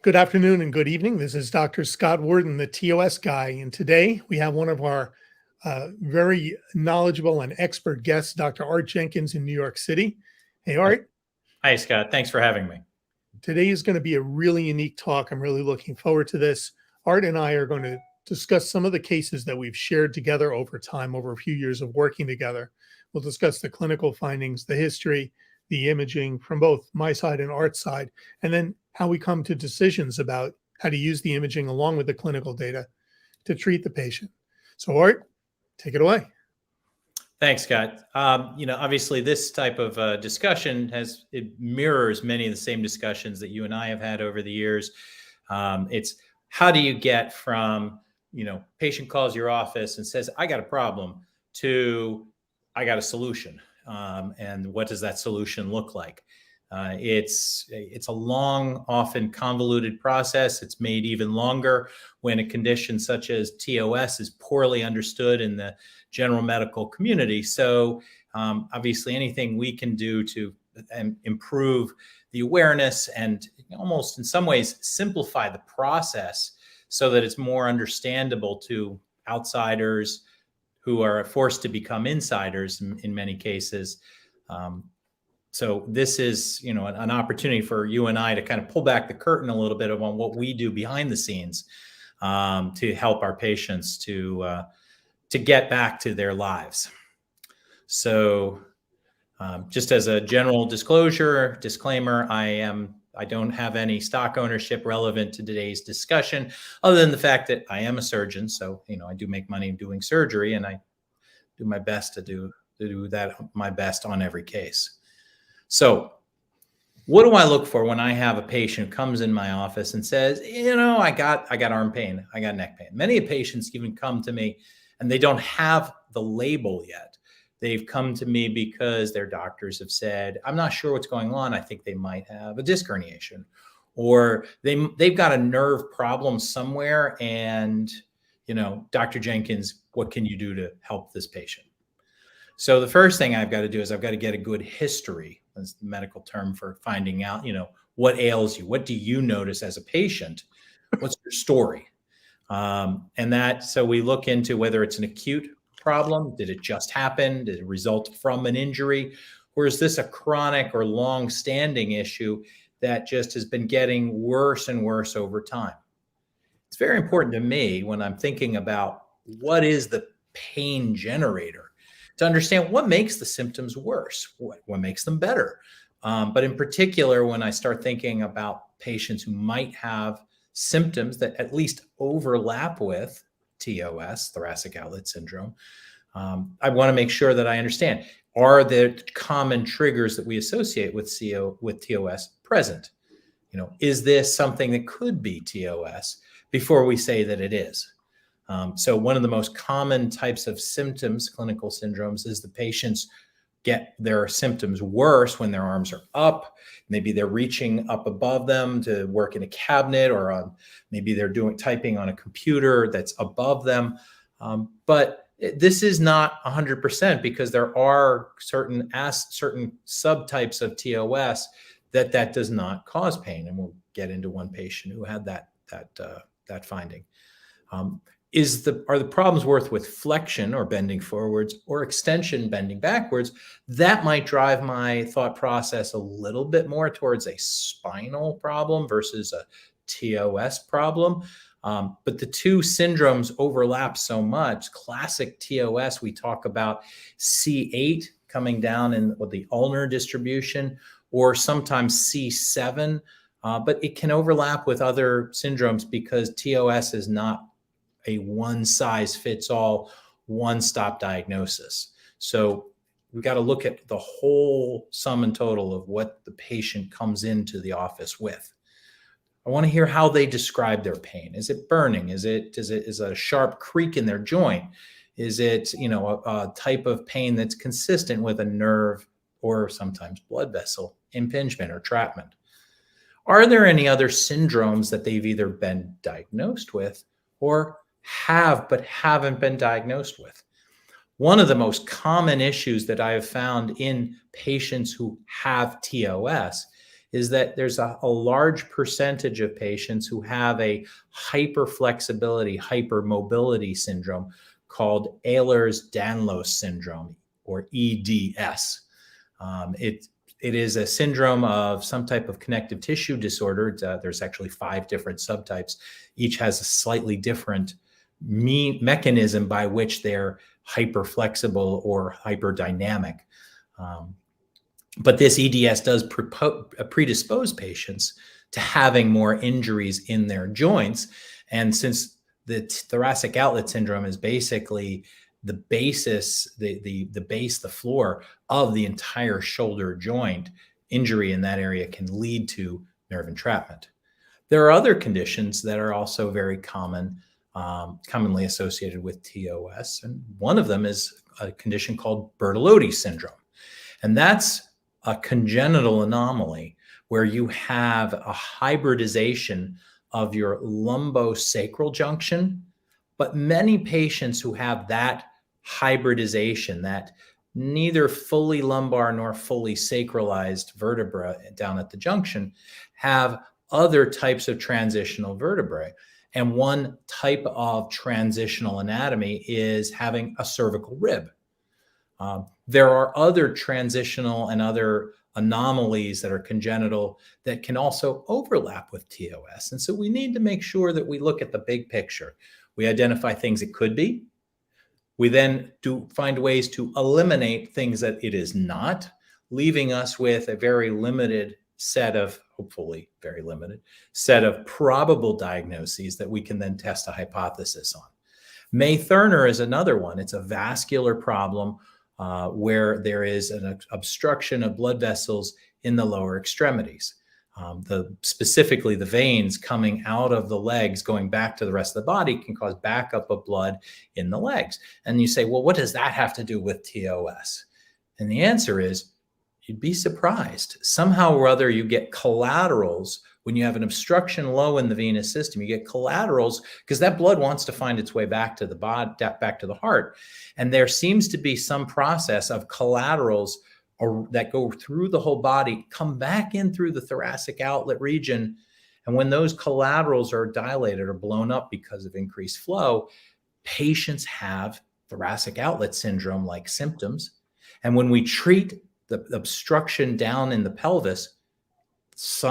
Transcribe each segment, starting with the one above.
Good afternoon and good evening. This is Dr. Scott Worden, the TOS guy, and today we have one of our very knowledgeable and expert guests, Dr. Art Jenkins in New York City. Hey, Art. Hi, Scott. Thanks for having me. Today is going to be a really unique talk. I'm really looking forward to this. Art and I are going to discuss some of the cases that we've shared together over time, over a few years of working together. We'll discuss the clinical findings, the history, the imaging from both my side and Art's side, and then how we come to decisions about how to use the imaging along with the clinical data to treat the patient. So Art, take it away. Thanks, Scott. Obviously this type of discussion it mirrors many of the same discussions that you and I have had over the years. It's how do you get from, patient calls your office and says, I got a problem, to I got a solution. And what does that solution look like? It's a long, often convoluted process. It's made even longer when a condition such as TOS is poorly understood in the general medical community. So obviously anything we can do to improve the awareness and almost in some ways simplify the process so that it's more understandable to outsiders who are forced to become insiders in many cases. So this is, an opportunity for you and I to kind of pull back the curtain a little bit on what we do behind the scenes to help our patients to get back to their lives. So just as a general disclaimer, I don't have any stock ownership relevant to today's discussion, other than the fact that I am a surgeon. So, I do make money doing surgery, and I do my best to do my best on every case. So what do I look for when I have a patient who comes in my office and says, I got arm pain, I got neck pain. Many patients even come to me and they don't have the label yet. They've come to me because their doctors have said, I'm not sure what's going on. I think they might have a disc herniation, or they've got a nerve problem somewhere. And, Dr. Jenkins, what can you do to help this patient? So the first thing I've got to do is I've got to get a good history. That's the medical term for finding out, what ails you. What do you notice as a patient? What's your story? So we look into whether it's an acute problem. Did it just happen? Did it result from an injury? Or is this a chronic or long-standing issue that just has been getting worse and worse over time? It's very important to me when I'm thinking about what is the pain generator, to understand what makes the symptoms worse, what makes them better. But in particular, when I start thinking about patients who might have symptoms that at least overlap with TOS, Thoracic Outlet Syndrome, I want to make sure that I understand, are there common triggers that we associate with TOS present? Is this something that could be TOS before we say that it is? So one of the most common types of symptoms, clinical syndromes, is the patients get their symptoms worse when their arms are up. Maybe they're reaching up above them to work in a cabinet, or maybe they're typing on a computer that's above them. But this is not 100%, because there are certain subtypes of TOS that does not cause pain, and we'll get into one patient who had that finding. Are the problems worse with flexion, or bending forwards, or extension, bending backwards? That might drive my thought process a little bit more towards a spinal problem versus a TOS problem. But the two syndromes overlap so much. Classic TOS, we talk about C8 coming down in the ulnar distribution, or sometimes C7, but it can overlap with other syndromes because TOS is not a one-size-fits-all, one-stop diagnosis. So we've got to look at the whole sum and total of what the patient comes into the office with. I want to hear how they describe their pain. Is it burning? Is it a sharp creak in their joint? Is it, a type of pain that's consistent with a nerve or sometimes blood vessel impingement or entrapment? Are there any other syndromes that they've either been diagnosed with or have but haven't been diagnosed with? One of the most common issues that I have found in patients who have TOS is that there's a large percentage of patients who have a hyperflexibility, hypermobility syndrome called Ehlers-Danlos Syndrome, or EDS. It is a syndrome of some type of connective tissue disorder. There's actually 5 different subtypes. Each has a slightly different mechanism by which they're hyperflexible or hyperdynamic. But this EDS does predispose patients to having more injuries in their joints. And since the thoracic outlet syndrome is basically the basis, the base, the floor of the entire shoulder joint, injury in that area can lead to nerve entrapment. There are other conditions that are also very common, commonly associated with TOS. And one of them is a condition called Bertilotti Syndrome. And that's a congenital anomaly where you have a hybridization of your lumbosacral junction. But many patients who have that hybridization, that neither fully lumbar nor fully sacralized vertebra down at the junction, have other types of transitional vertebrae. And one type of transitional anatomy is having a cervical rib. There are other transitional and other anomalies that are congenital that can also overlap with TOS. And so we need to make sure that we look at the big picture. We identify things it could be. We then find ways to eliminate things that it is not, leaving us with a very limited set of, hopefully very limited, set of probable diagnoses that we can then test a hypothesis on. May-Thurner is another one. It's a vascular problem where there is an obstruction of blood vessels in the lower extremities. Specifically, the veins coming out of the legs, going back to the rest of the body, can cause backup of blood in the legs. And you say, well, what does that have to do with TOS? And the answer is, you'd be surprised. Somehow or other, you get collaterals when you have an obstruction low in the venous system. You get collaterals because that blood wants to find its way back to the body, back to the heart. And there seems to be some process of collaterals that go through the whole body, come back in through the thoracic outlet region. And when those collaterals are dilated or blown up because of increased flow, patients have thoracic outlet syndrome-like symptoms. And when we treat the obstruction down in the pelvis,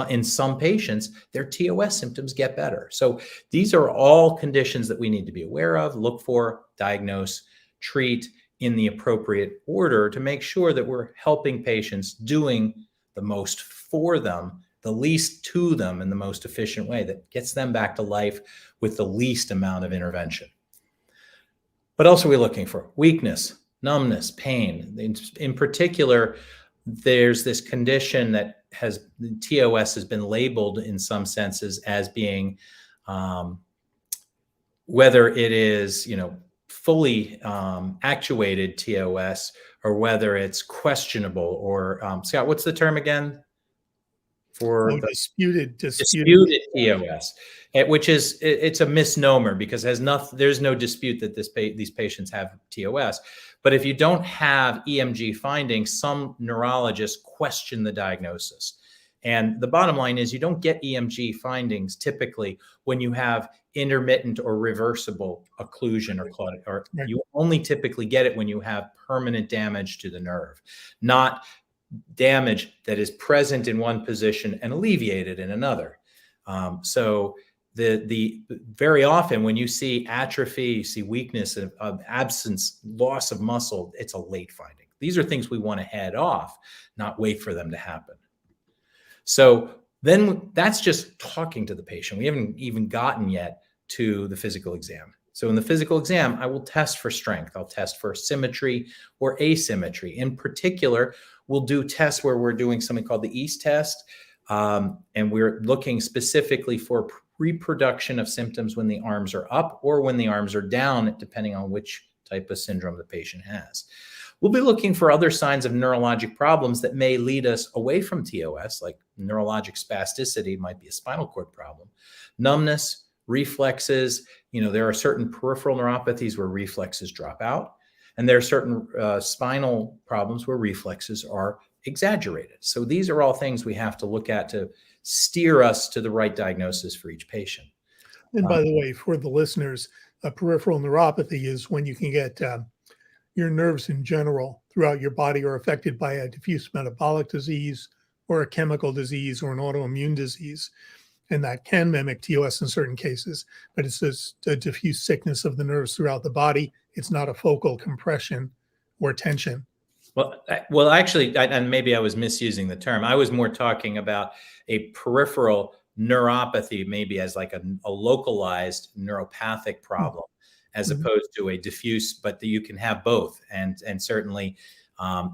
in some patients, their TOS symptoms get better. So these are all conditions that we need to be aware of, look for, diagnose, treat in the appropriate order to make sure that we're helping patients, doing the most for them, the least to them in the most efficient way that gets them back to life with the least amount of intervention. What else are we looking for? Weakness, numbness, pain. In particular, there's this condition that TOS has been labeled in some senses as being, whether it is, fully actuated TOS or whether it's questionable or, Scott, what's the term again? Disputed TOS, which is, it's a misnomer because there's no dispute that these patients have TOS. But if you don't have EMG findings, some neurologists question the diagnosis. And the bottom line is you don't get EMG findings typically when you have intermittent or reversible occlusion or clotting, or you only typically get it when you have permanent damage to the nerve, not damage that is present in one position and alleviated in another. So the very often when you see atrophy, you see weakness of absence, loss of muscle, it's a late finding. These are things we want to head off, not wait for them to happen. So then that's just talking to the patient. We haven't even gotten yet to the physical exam. So in the physical exam, I will test for strength. I'll test for symmetry or asymmetry. In particular, we'll do tests where we're doing something called the EAST test. And we're looking specifically for reproduction of symptoms when the arms are up or when the arms are down, depending on which type of syndrome the patient has. We'll be looking for other signs of neurologic problems that may lead us away from TOS, like neurologic spasticity might be a spinal cord problem. Numbness, reflexes, there are certain peripheral neuropathies where reflexes drop out. And there are certain spinal problems where reflexes are exaggerated. So these are all things we have to look at to steer us to the right diagnosis for each patient. And by the way, for the listeners, peripheral neuropathy is when you can get your nerves in general throughout your body are affected by a diffuse metabolic disease or a chemical disease or an autoimmune disease. And that can mimic TOS in certain cases, but it's just a diffuse sickness of the nerves throughout the body. It's not a focal compression or tension. Well, actually, and maybe I was misusing the term. I was more talking about a peripheral neuropathy, maybe as like a localized neuropathic problem, as opposed to a diffuse. But you can have both, and certainly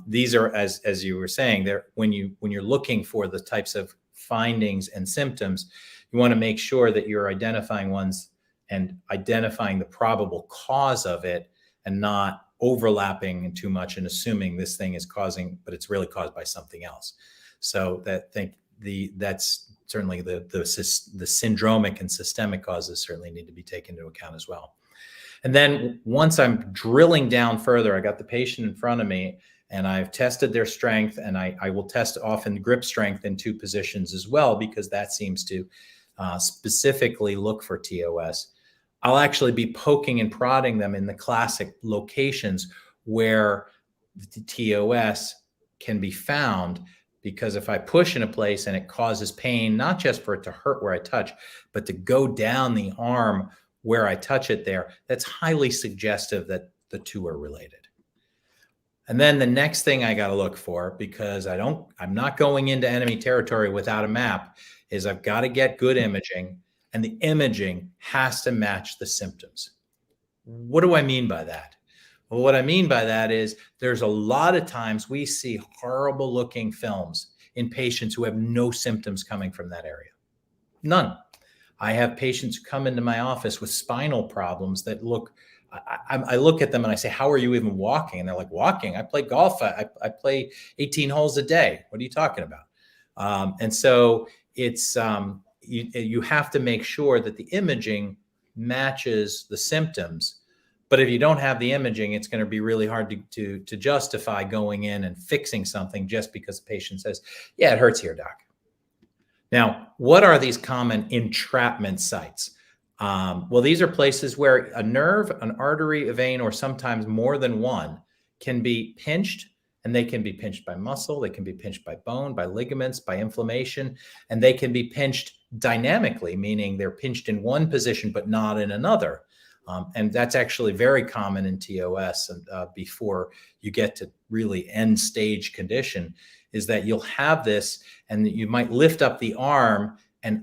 these are, as you were saying, there when you're looking for the types of findings and symptoms, you want to make sure that you're identifying ones and identifying the probable cause of it, and not overlapping too much and assuming this thing is causing, but it's really caused by something else. So that's certainly the syndromic and systemic causes certainly need to be taken into account as well. And then once I'm drilling down further, I got the patient in front of me and I've tested their strength, and I will test often grip strength in 2 positions as well, because that seems to specifically look for TOS. I'll actually be poking and prodding them in the classic locations where the TOS can be found, because if I push in a place and it causes pain, not just for it to hurt where I touch, but to go down the arm where I touch it there, that's highly suggestive that the 2 are related. And then the next thing I got to look for, because I'm not going into enemy territory without a map, is I've got to get good imaging, and the imaging has to match the symptoms. What do I mean by that? Well, what I mean by that is there's a lot of times we see horrible looking films in patients who have no symptoms coming from that area. None. I have patients come into my office with spinal problems that look, I look at them and I say, how are you even walking? And they're like, walking? I play golf. I play 18 holes a day. What are you talking about? And so it's, you have to make sure that the imaging matches the symptoms. But if you don't have the imaging, it's going to be really hard to justify going in and fixing something just because the patient says, yeah, it hurts here, doc. Now, what are these common entrapment sites? Well, these are places where a nerve, an artery, a vein, or sometimes more than one can be pinched, and they can be pinched by muscle, they can be pinched by bone, by ligaments, by inflammation, and they can be pinched dynamically, meaning they're pinched in one position but not in another. And that's actually very common in TOS, and before you get to really end stage condition, is that you'll have this, and you might lift up the arm, and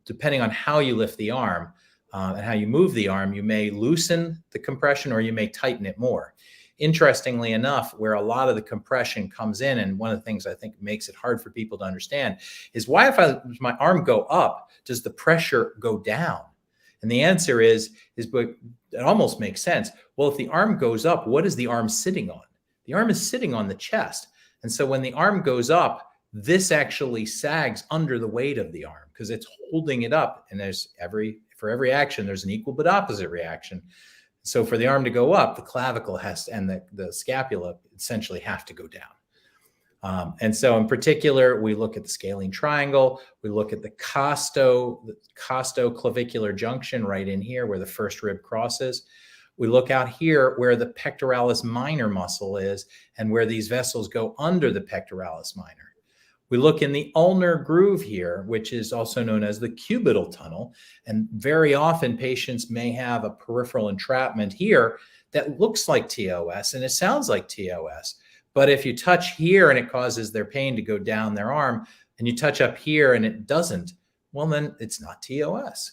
depending on how you lift the arm and how you move the arm, you may loosen the compression or you may tighten it more. Interestingly enough, where a lot of the compression comes in, and one of the things I think makes it hard for people to understand, is why if my arm go up, does the pressure go down? And the answer is but it almost makes sense. Well, if the arm goes up, what is the arm sitting on? The arm is sitting on the chest. And so when the arm goes up, this actually sags under the weight of the arm because it's holding it up. And for every action, there's an equal but opposite reaction. So for the arm to go up, the clavicle and the scapula essentially have to go down. And so in particular, we look at the scalene triangle. We look at the costoclavicular junction right in here where the first rib crosses. We look out here where the pectoralis minor muscle is and where these vessels go under the pectoralis minor. We look in the ulnar groove here, which is also known as the cubital tunnel. And very often patients may have a peripheral entrapment here that looks like TOS and it sounds like TOS. But if you touch here and it causes their pain to go down their arm, and you touch up here and it doesn't, well, then it's not TOS.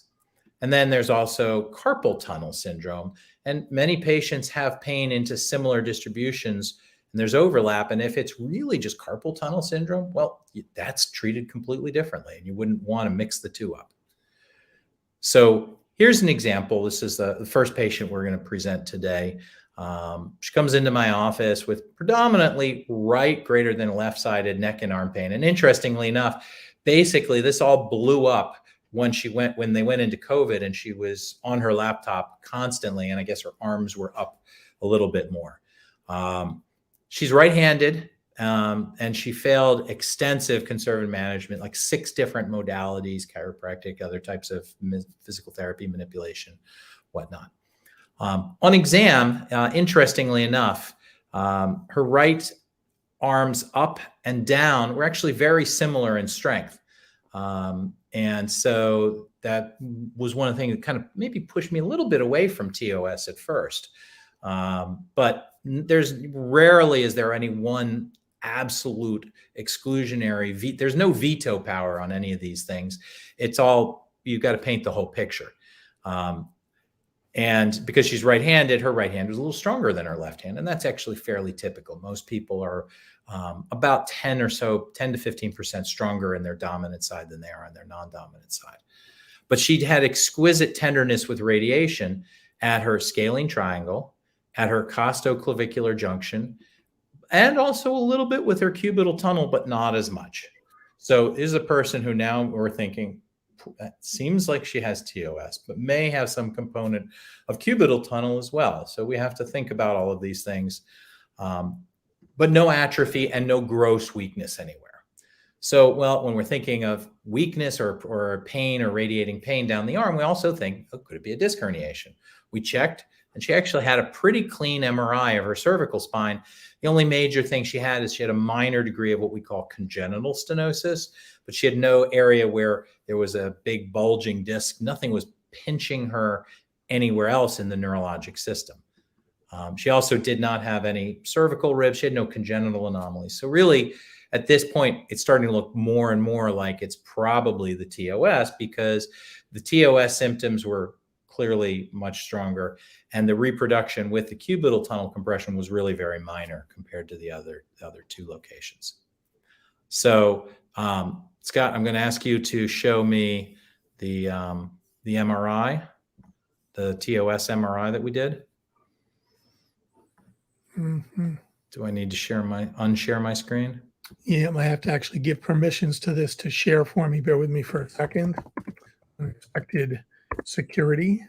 And then there's also carpal tunnel syndrome. And many patients have pain into similar distributions, and there's overlap. And if it's really just carpal tunnel syndrome, well, that's treated completely differently, and you wouldn't want to mix the two up. So here's an example. This is the first patient we're going to present today. She comes into my office with predominantly right greater than left-sided neck and arm pain. And interestingly enough, basically this all blew up when they went into COVID, and she was on her laptop constantly. And I guess her arms were up a little bit more. She's right-handed. And she failed extensive conservative management, like 6 different modalities, chiropractic, other types of physical therapy, manipulation, whatnot. On exam, interestingly enough, her right arms up and down were actually very similar in strength. And so that was one of the things that kind of maybe pushed me a little bit away from TOS at first. But there's rarely is there any one absolute exclusionary, there's no veto power on any of these things. It's all, you've got to paint the whole picture. And because she's right-handed, her right hand was a little stronger than her left hand. And that's actually fairly typical. Most people are about 10 to 15% stronger in their dominant side than they are on their non-dominant side. But she had exquisite tenderness with radiation at her scalene triangle, at her costoclavicular junction, and also a little bit with her cubital tunnel, but not as much. So is a person who now we're thinking, seems like she has TOS, but may have some component of cubital tunnel as well. So we have to think about all of these things, but no atrophy and no gross weakness anywhere. So, well, when we're thinking of weakness or pain or radiating pain down the arm, we also think, oh, could it be a disc herniation? We checked, and she actually had a pretty clean MRI of her cervical spine. The only major thing she had is she had a minor degree of what we call congenital stenosis, but she had no area where there was a big bulging disc. Nothing was pinching her anywhere else in the neurologic system. She also did not have any cervical ribs. She had no congenital anomalies. So really, at this point, it's starting to look more and more like it's probably the TOS, because the TOS symptoms were clearly much stronger, and the reproduction with the cubital tunnel compression was really very minor compared to the other 2 locations. So, Scott, I'm going to ask you to show me the MRI, the TOS MRI that we did. Mm-hmm. Do I need to unshare my screen? Yeah, I have to actually give permissions to this to share for me. Bear with me for a second. Unexpected security.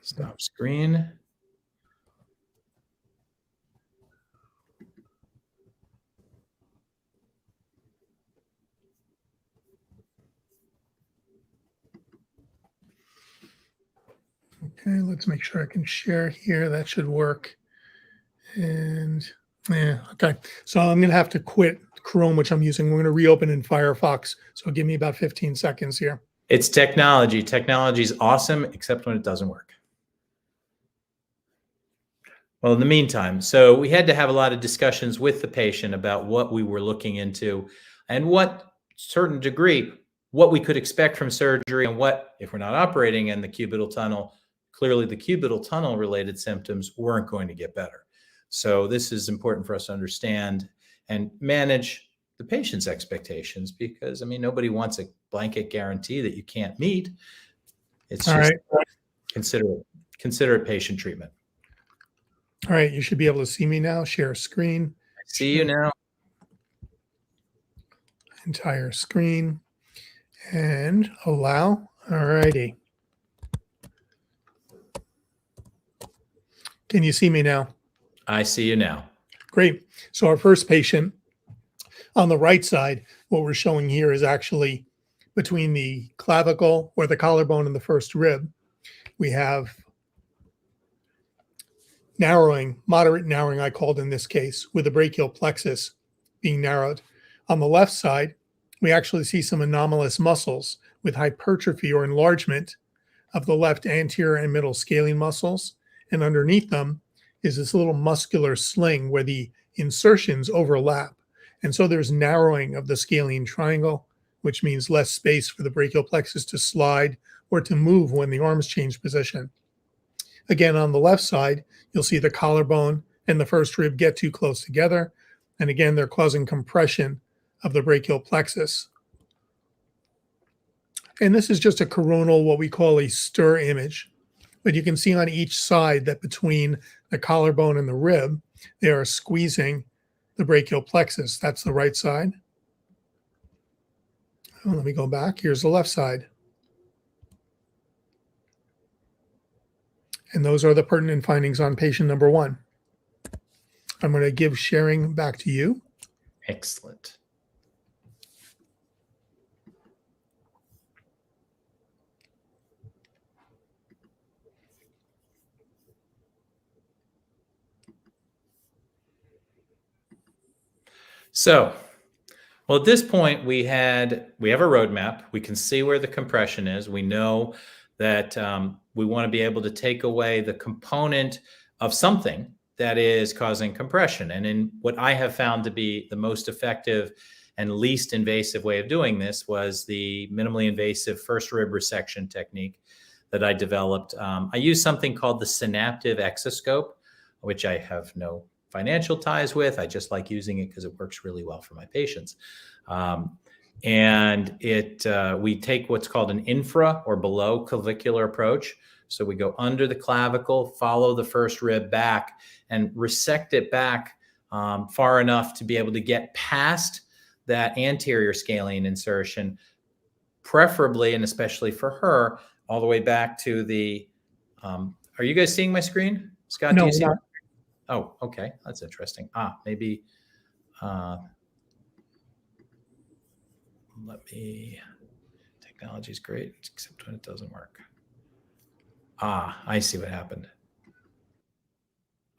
Stop screen. Okay, let's make sure I can share here. That should work. And yeah, okay. So I'm going to have to quit Chrome, which I'm using. We're going to reopen in Firefox. So give me about 15 seconds here. It's technology. Technology is awesome, except when it doesn't work. Well, in the meantime, so we had to have a lot of discussions with the patient about what we were looking into and what certain degree, what we could expect from surgery and what, if we're not operating in the cubital tunnel, clearly the cubital tunnel related symptoms weren't going to get better. So this is important for us to understand and manage the patient's expectations, because, I mean, nobody wants a blanket guarantee that you can't meet. It's just considerate patient treatment. All right, you should be able to see me now. Share screen. I see you now. Entire screen and allow. All righty. Can you see me now? I see you now. Great. So our first patient on the right side, what we're showing here is actually between the clavicle or the collarbone and the first rib. We have narrowing, moderate narrowing, I called in this case, with the brachial plexus being narrowed. On the left side, we actually see some anomalous muscles with hypertrophy or enlargement of the left anterior and middle scalene muscles. And underneath them is this little muscular sling where the insertions overlap. And so there's narrowing of the scalene triangle, which means less space for the brachial plexus to slide or to move when the arms change position. Again, on the left side, you'll see the collarbone and the first rib get too close together. And again, they're causing compression of the brachial plexus. And this is just a coronal, what we call a stir image. But you can see on each side that between the collarbone and the rib, they are squeezing the brachial plexus. That's the right side. Oh, let me go back. Here's the left side. And those are the pertinent findings on patient number 1. I'm going to give sharing back to you. Excellent. So, well, at this point, we have a roadmap. We can see where the compression is. We know that we want to be able to take away the component of something that is causing compression. And in what I have found to be the most effective and least invasive way of doing this was the minimally invasive first rib resection technique that I developed. I use something called the synaptive exoscope, which I have no financial ties with. I just like using it because it works really well for my patients. And we take what's called an infra or below clavicular approach. So we go under the clavicle, follow the first rib back, and resect it back far enough to be able to get past that anterior scalene insertion, preferably, and especially for her, all the way back to the, are you guys seeing my screen? Scott, No, do you see? not. Oh, okay. That's interesting. Maybe, technology is great, except when it doesn't work. I see what happened.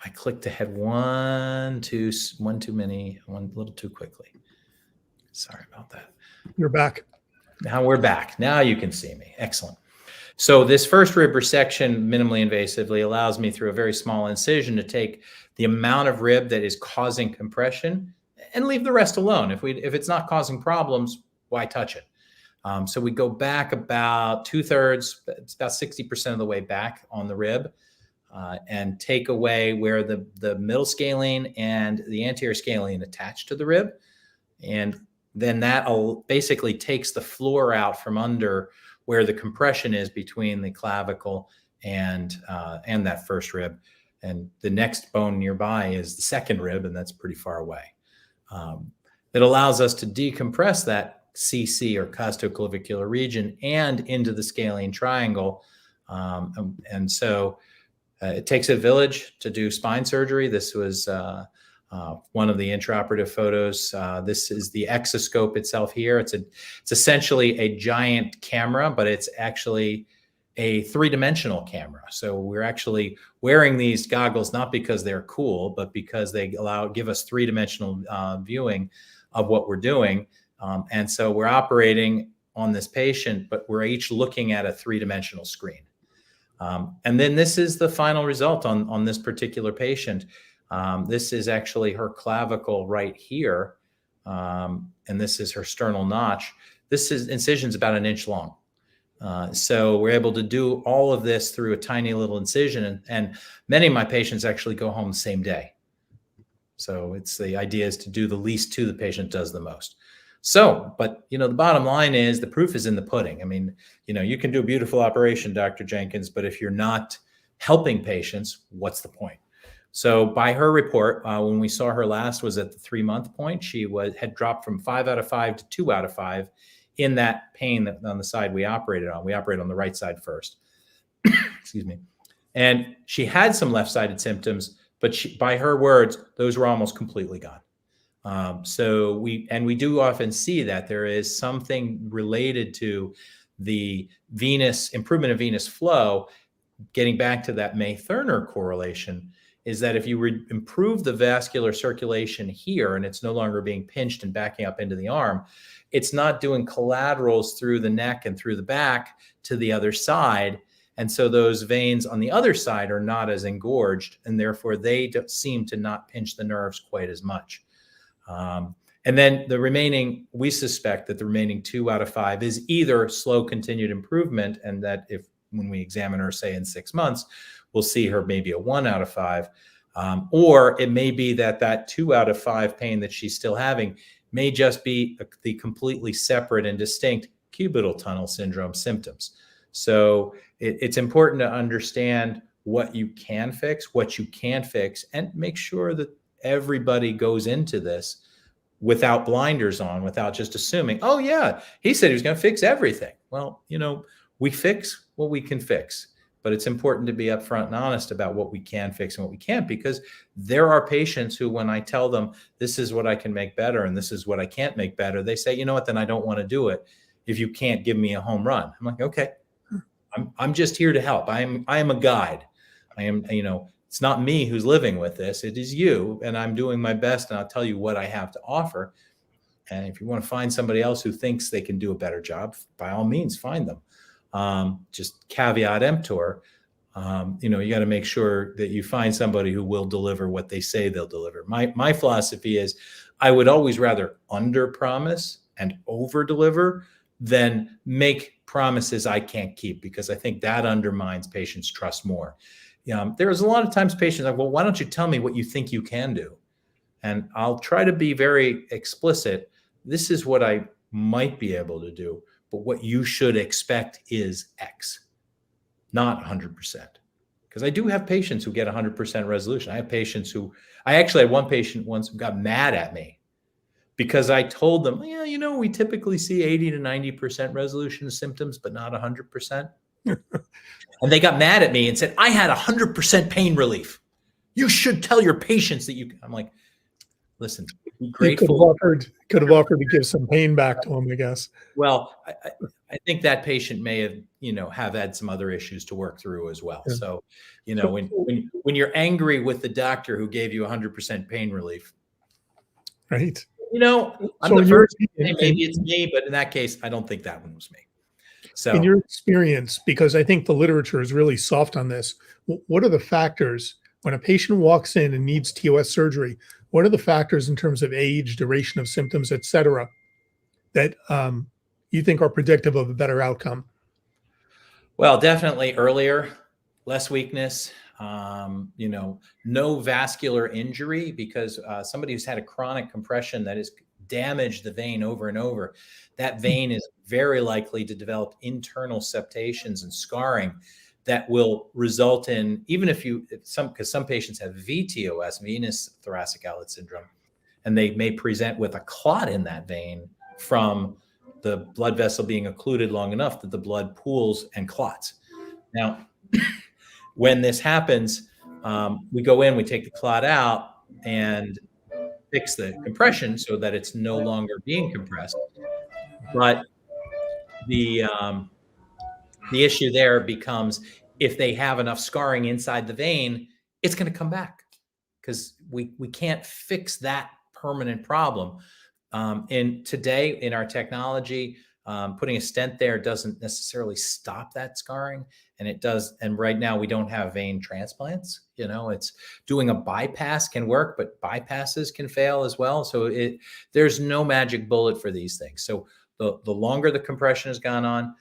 I clicked ahead one too many, one little too quickly. Sorry about that. You're back. Now we're back. Now you can see me. Excellent. So this first rib resection minimally invasively allows me through a very small incision to take the amount of rib that is causing compression and leave the rest alone. If it's not causing problems, why touch it? So we go back about 2/3, it's about 60% of the way back on the rib, and take away where the middle scalene and the anterior scalene attach to the rib. And then that basically takes the floor out from under where the compression is between the clavicle and that first rib. And the next bone nearby is the second rib, and that's pretty far away. It allows us to decompress that CC or costoclavicular region and into the scalene triangle. And so it takes a village to do spine surgery. This was one of the intraoperative photos. This is the exoscope itself here. It's essentially a giant camera, but it's actually a 3-dimensional camera. So we're actually wearing these goggles not because they're cool, but because they give us 3-dimensional viewing of what we're doing. And so we're operating on this patient, but we're each looking at a 3-dimensional screen. And then this is the final result on this particular patient. This is actually her clavicle right here. And this is her sternal notch. This incision's about 1 inch long. So we're able to do all of this through a tiny little incision. And many of my patients actually go home the same day. So the idea is to do the least to the patient does the most. So, but, the bottom line is the proof is in the pudding. I mean, you can do a beautiful operation, Dr. Jenkins, but if you're not helping patients, what's the point? So by her report, when we saw her last was at the 3-month point, she had dropped from 5 out of 5 to 2 out of 5 in that pain on the side we operated on. We operated on the right side first. Excuse me. And she had some left-sided symptoms, but by her words, those were almost completely gone. So we do often see that there is something related to the improvement of venous flow. Getting back to that May-Thurner correlation is that if you improve the vascular circulation here and it's no longer being pinched and backing up into the arm, it's not doing collaterals through the neck and through the back to the other side. And so those veins on the other side are not as engorged, and therefore they seem to not pinch the nerves quite as much. And then we suspect that the remaining 2 out of 5 is either slow continued improvement, and that when we examine her, say in 6 months, we'll see her maybe a 1 out of 5. Or it may be that 2 out of 5 pain that she's still having may just be the completely separate and distinct cubital tunnel syndrome symptoms. So it's important to understand what you can fix, what you can't fix, and make sure that everybody goes into this without blinders on, without just assuming, oh yeah, he said he was going to fix everything. Well, we fix what we can fix. but it's important to be upfront and honest about what we can fix and what we can't, because there are patients who, when I tell them, this is what I can make better and this is what I can't make better, they say, you know what, then I don't want to do it if you can't give me a home run. I'm like, okay, I'm just here to help. I am a guide. I am, it's not me who's living with this. It is you. And I'm doing my best. And I'll tell you what I have to offer. And if you want to find somebody else who thinks they can do a better job, by all means, find them. Just caveat emptor, you got to make sure that you find somebody who will deliver what they say they'll deliver. My philosophy is I would always rather under promise and over deliver than make promises I can't keep, because I think that undermines patients' trust more. There's a lot of times patients are like, well, why don't you tell me what you think you can do? And I'll try to be very explicit. This is what I might be able to do, but what you should expect is X, not 100%. Because I do have patients who get 100% resolution. I have patients who, I actually had one patient once who got mad at me because I told them, yeah, we typically see 80 to 90% resolution of symptoms, but not 100%. And they got mad at me and said, I had 100% pain relief. You should tell your patients that you, I'm like, listen, be grateful. Could have offered to give some pain back to them, I guess. Well, I think that patient may have, have had some other issues to work through as well. Yeah. So, when you're angry with the doctor who gave you 100% pain relief, right? I'm the first to say maybe it's me, but in that case, I don't think that one was me. So, in your experience, because I think the literature is really soft on this, what are the factors when a patient walks in and needs TOS surgery? What are the factors in terms of age, duration of symptoms, et cetera, that you think are predictive of a better outcome? Well, definitely earlier, less weakness, no vascular injury, because somebody who's had a chronic compression that has damaged the vein over and over, that vein is very likely to develop internal septations and scarring that will result in, even if because some patients have VTOS, venous thoracic outlet syndrome, and they may present with a clot in that vein from the blood vessel being occluded long enough that the blood pools and clots. Now, when this happens, we go in, we take the clot out and fix the compression so that it's no longer being compressed. But the issue there becomes, if they have enough scarring inside the vein, it's going to come back, because we can't fix that permanent problem. And today in our technology, putting a stent there doesn't necessarily stop that scarring, and it does. And right now we don't have vein transplants. It's doing a bypass can work, but bypasses can fail as well. So there's no magic bullet for these things. So the longer the compression has gone on,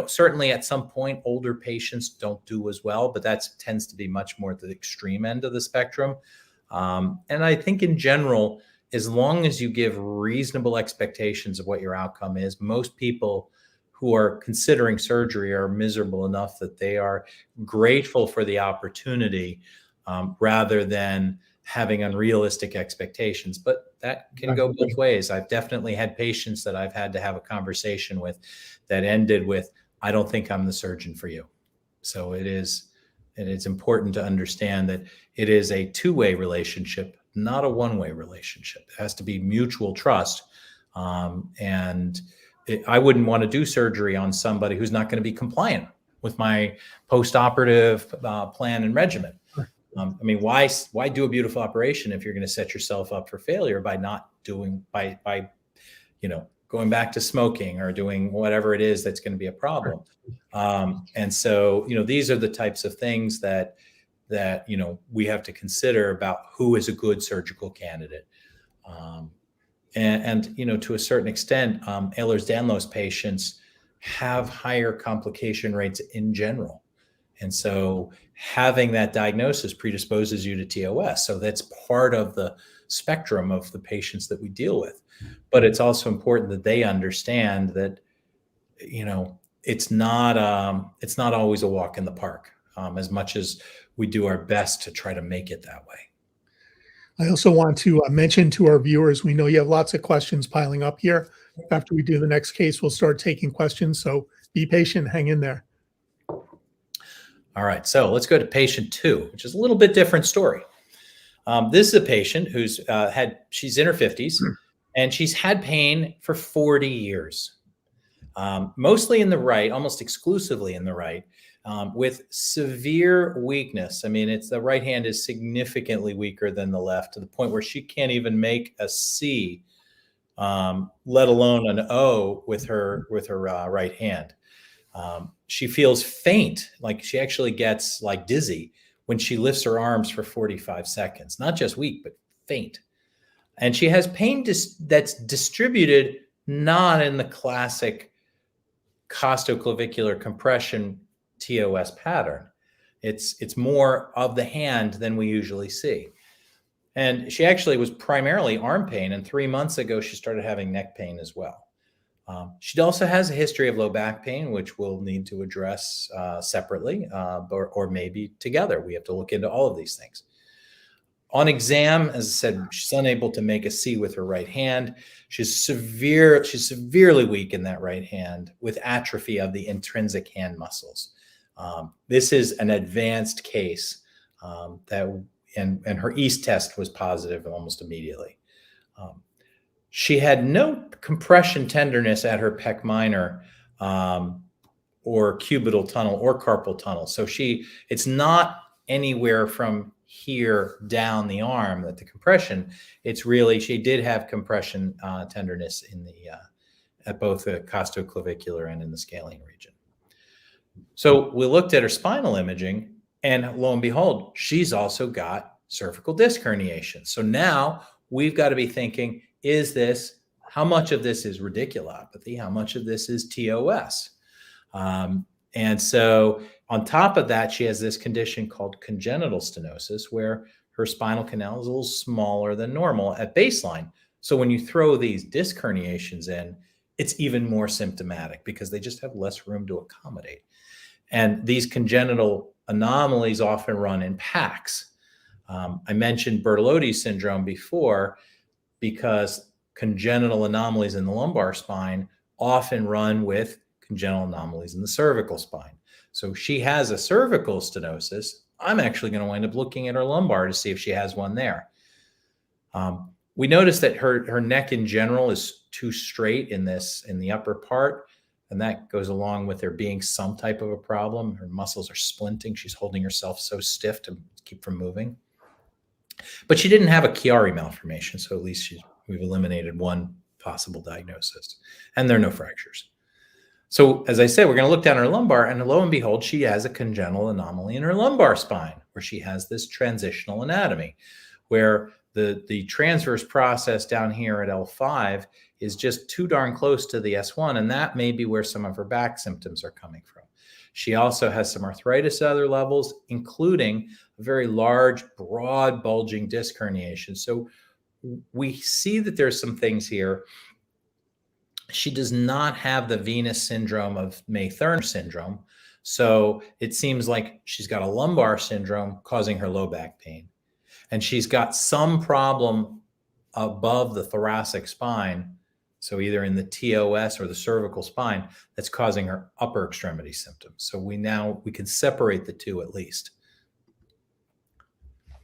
certainly at some point older patients don't do as well, but that tends to be much more at the extreme end of the spectrum. And I think in general, as long as you give reasonable expectations of what your outcome is, most people who are considering surgery are miserable enough that they are grateful for the opportunity, rather than having unrealistic expectations. But that can go both ways. I've definitely had patients that I've had to have a conversation with that ended with, I don't think I'm the surgeon for you. So it's important to understand that it is a two-way relationship, not a one-way relationship. It has to be mutual trust. I wouldn't want to do surgery on somebody who's not going to be compliant with my post-operative plan and regimen. Why do a beautiful operation if you're going to set yourself up for failure by not doing, by going back to smoking or doing whatever it is that's going to be a problem. And so, these are the types of things that we have to consider about who is a good surgical candidate. And to a certain extent, Ehlers-Danlos patients have higher complication rates in general. And so having that diagnosis predisposes you to TOS. So that's part of the spectrum of the patients that we deal with. But it's also important that they understand that, it's not always a walk in the park, as much as we do our best to try to make it that way. I also want to mention to our viewers, we know you have lots of questions piling up here. After we do the next case, we'll start taking questions. So be patient, hang in there. All right, so let's go to patient 2, which is a little bit different story. This is a patient who's she's in her 50s, and she's had pain for 40 years, mostly in the right, almost exclusively in the right, with severe weakness. I mean, the right hand is significantly weaker than the left, to the point where she can't even make a C, let alone an O with her right hand. She feels faint, like she actually gets like dizzy when she lifts her arms for 45 seconds, not just weak, but faint. And she has pain that's distributed not in the classic costoclavicular compression TOS pattern. It's more of the hand than we usually see. And she actually was primarily arm pain, and 3 months ago, she started having neck pain as well. She also has a history of low back pain, which we'll need to address separately, or maybe together. We have to look into all of these things. On exam, as I said, she's unable to make a C with her right hand. She's severely weak in that right hand with atrophy of the intrinsic hand muscles. This is an advanced case and her East test was positive almost immediately. She had no compression tenderness at her pec minor or cubital tunnel or carpal tunnel. So it's not anywhere from here down the arm that the compression, it's really, she did have compression tenderness in at both the costoclavicular and in the scalene region. So we looked at her spinal imaging, and lo and behold, she's also got cervical disc herniation. So now we've got to be thinking, how much of this is radiculopathy? How much of this is TOS? And so on top of that, she has this condition called congenital stenosis, where her spinal canal is a little smaller than normal at baseline. So when you throw these disc herniations in, it's even more symptomatic because they just have less room to accommodate. And these congenital anomalies often run in packs. I mentioned Bertilotti Syndrome before, because congenital anomalies in the lumbar spine often run with congenital anomalies in the cervical spine. So she has a cervical stenosis. I'm actually going to wind up looking at her lumbar to see if she has one there. We noticed that her neck in general is too straight in the upper part, and that goes along with there being some type of a problem. Her muscles are splinting. She's holding herself so stiff to keep from moving. But she didn't have a Chiari malformation, so at least we've eliminated one possible diagnosis, and there are no fractures. So as I said, we're going to look down her lumbar, and lo and behold, she has a congenital anomaly in her lumbar spine, where she has this transitional anatomy, where the transverse process down here at L5 is just too darn close to the S1, and that may be where some of her back symptoms are coming from. She also has some arthritis at other levels, including a very large, broad, bulging disc herniation. So we see that there's some things here. She does not have the venous syndrome of May-Thurner syndrome. So it seems like she's got a lumbar syndrome causing her low back pain. And she's got some problem above the thoracic spine, so either in the TOS or the cervical spine, that's causing her upper extremity symptoms. So we can separate the two at least.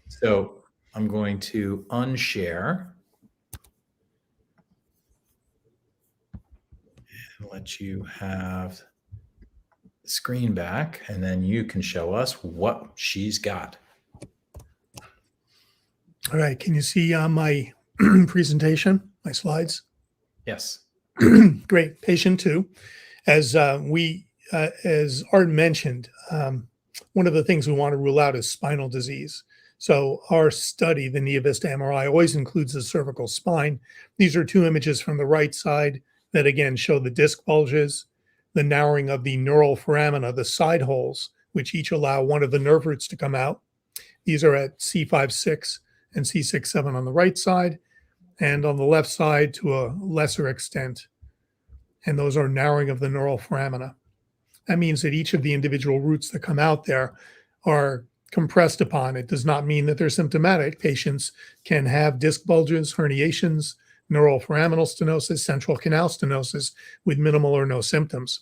So I'm going to unshare and let you have the screen back, and then you can show us what she's got. All right. Can you see my presentation, my slides? Yes. Great. Patient 2. As Art mentioned, one of the things we want to rule out is spinal disease. So our study, the Neovista MRI, always includes the cervical spine. These are 2 images from the right side that again show the disc bulges, the narrowing of the neural foramina, the side holes, which each allow one of the nerve roots to come out. These are at C5-6 and C6-7 on the right side, and on the left side to a lesser extent. And those are narrowing of the neural foramina. That means that each of the individual roots that come out there are compressed upon. It does not mean that they're symptomatic. Patients can have disc bulges, herniations, neural foraminal stenosis, central canal stenosis with minimal or no symptoms.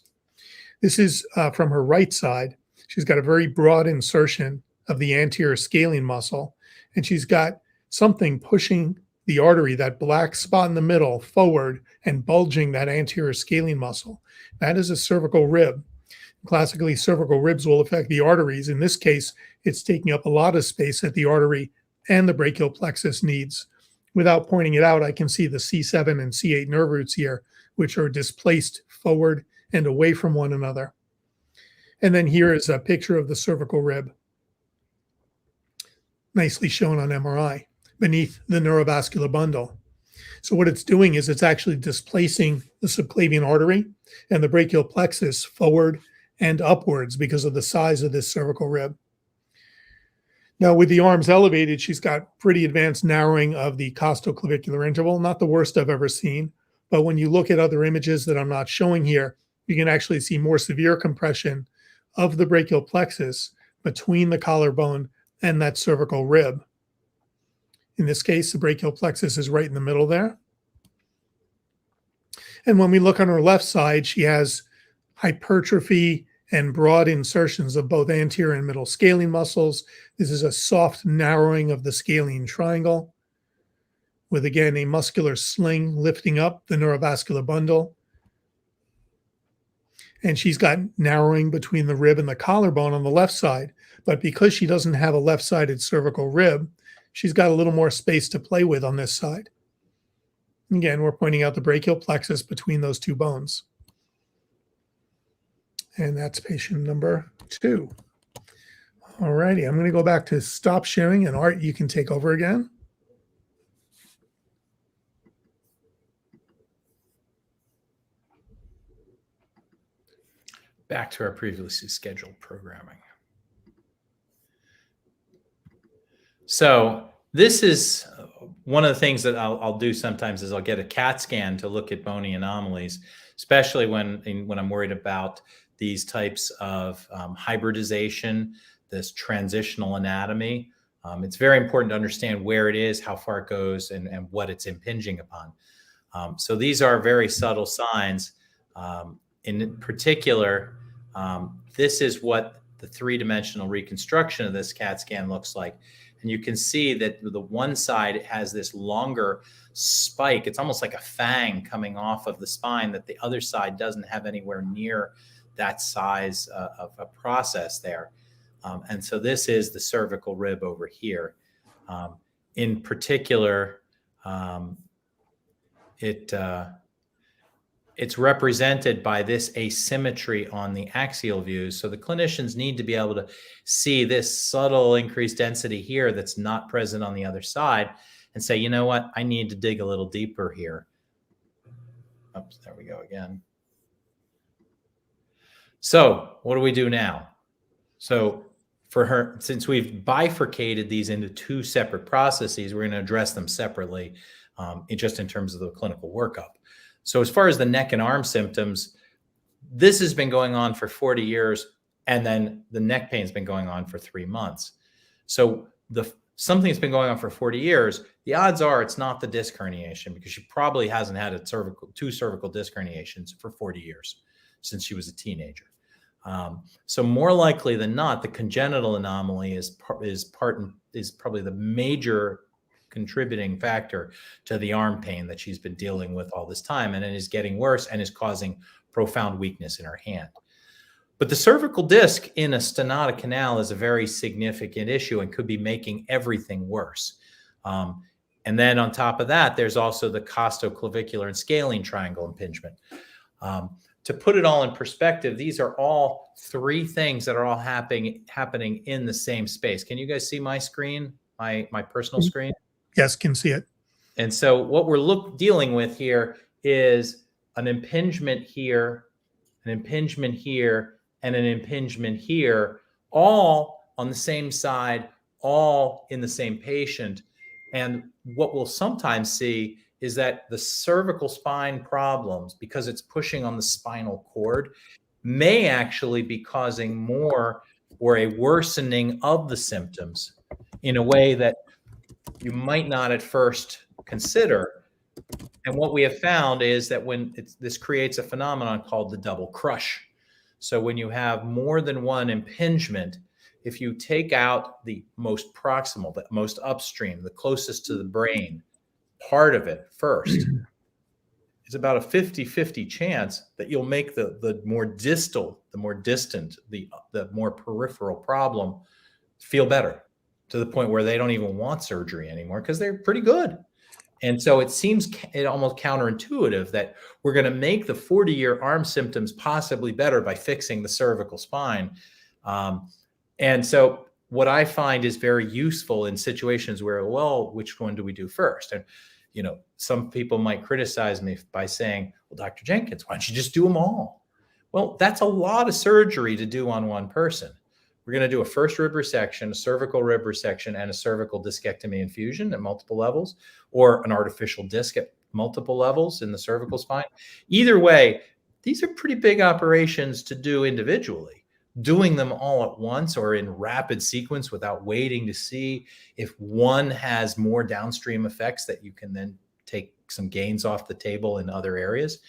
This is from her right side. She's got a very broad insertion of the anterior scalene muscle, and she's got something pushing the artery, that black spot in the middle, forward and bulging that anterior scalene muscle. That is a cervical rib. Classically, cervical ribs will affect the arteries. In this case, it's taking up a lot of space that the artery and the brachial plexus needs. Without pointing it out, I can see the C7 and C8 nerve roots here, which are displaced forward and away from one another. And then here is a picture of the cervical rib, nicely shown on MRI, beneath the neurovascular bundle. So what it's doing is it's actually displacing the subclavian artery and the brachial plexus forward and upwards because of the size of this cervical rib. Now, with the arms elevated, she's got pretty advanced narrowing of the costoclavicular interval, not the worst I've ever seen. But when you look at other images that I'm not showing here, you can actually see more severe compression of the brachial plexus between the collarbone and that cervical rib. In this case, the brachial plexus is right in the middle there. And when we look on her left side, she has hypertrophy and broad insertions of both anterior and middle scalene muscles. This is a soft narrowing of the scalene triangle with, again, a muscular sling lifting up the neurovascular bundle. And she's got narrowing between the rib and the collarbone on the left side. But because she doesn't have a left-sided cervical rib, she's got a little more space to play with on this side. Again, we're pointing out the brachial plexus between those two bones. And that's patient number 2. All righty, I'm going to go back to stop sharing, and Art, you can take over again. Back to our previously scheduled programming. So this is one of the things that I'll do sometimes is I'll get a CAT scan to look at bony anomalies, especially when I'm worried about these types of hybridization, this transitional anatomy. It's very important to understand where it is, how far it goes, and what it's impinging upon. So these are very subtle signs. In particular, this is what the three-dimensional reconstruction of this CAT scan looks like. And you can see that the one side it has this longer spike. It's almost like a fang coming off of the spine that the other side doesn't have anywhere near that size of a process there. And so this is the cervical rib over here. In particular, it's represented by this asymmetry on the axial views. So the clinicians need to be able to see this subtle increased density here that's not present on the other side and say, you know what, I need to dig a little deeper here. Oops, there we go again. So what do we do now? So for her, since we've bifurcated these into 2 separate processes, we're going to address them separately just in terms of the clinical workup. So as far as the neck and arm symptoms, this has been going on for 40 years, and then the neck pain has been going on for 3 months. So something that's been going on for 40 years, the odds are it's not the disc herniation, because she probably hasn't had 2 cervical disc herniations for 40 years since she was a teenager. So more likely than not, the congenital anomaly is probably the major contributing factor to the arm pain that she's been dealing with all this time, and it is getting worse and is causing profound weakness in her hand. But the cervical disc in a stenotic canal is a very significant issue and could be making everything worse. And then on top of that, there's also the costoclavicular and scalene triangle impingement. To put it all in perspective, these are all 3 things that are all happening in the same space. Can you guys see my screen, my personal screen? Yes, can see it. And so what we're dealing with here is an impingement here, an impingement here, and an impingement here, all on the same side, all in the same patient. And what we'll sometimes see is that the cervical spine problems, because it's pushing on the spinal cord, may actually be causing more or a worsening of the symptoms in a way that you might not at first consider. And what we have found is that when this creates a phenomenon called the double crush. So when you have more than one impingement, if you take out the most proximal, the most upstream, the closest to the brain part of it first, it's about a 50-50 chance that you'll make the more distal, the more distant, the more peripheral problem feel better, to the point where they don't even want surgery anymore because they're pretty good. And so it seems almost counterintuitive that we're going to make the 40-year arm symptoms possibly better by fixing the cervical spine. And so what I find is very useful in situations where, well, which one do we do first? And, some people might criticize me by saying, well, Dr. Jenkins, why don't you just do them all? Well, that's a lot of surgery to do on one person. We're going to do a first rib resection, a cervical rib resection, and a cervical discectomy infusion at multiple levels, or an artificial disc at multiple levels in the cervical spine. Either way, these are pretty big operations to do individually. Doing them all at once or in rapid sequence without waiting to see if one has more downstream effects that you can then take some gains off the table in other areas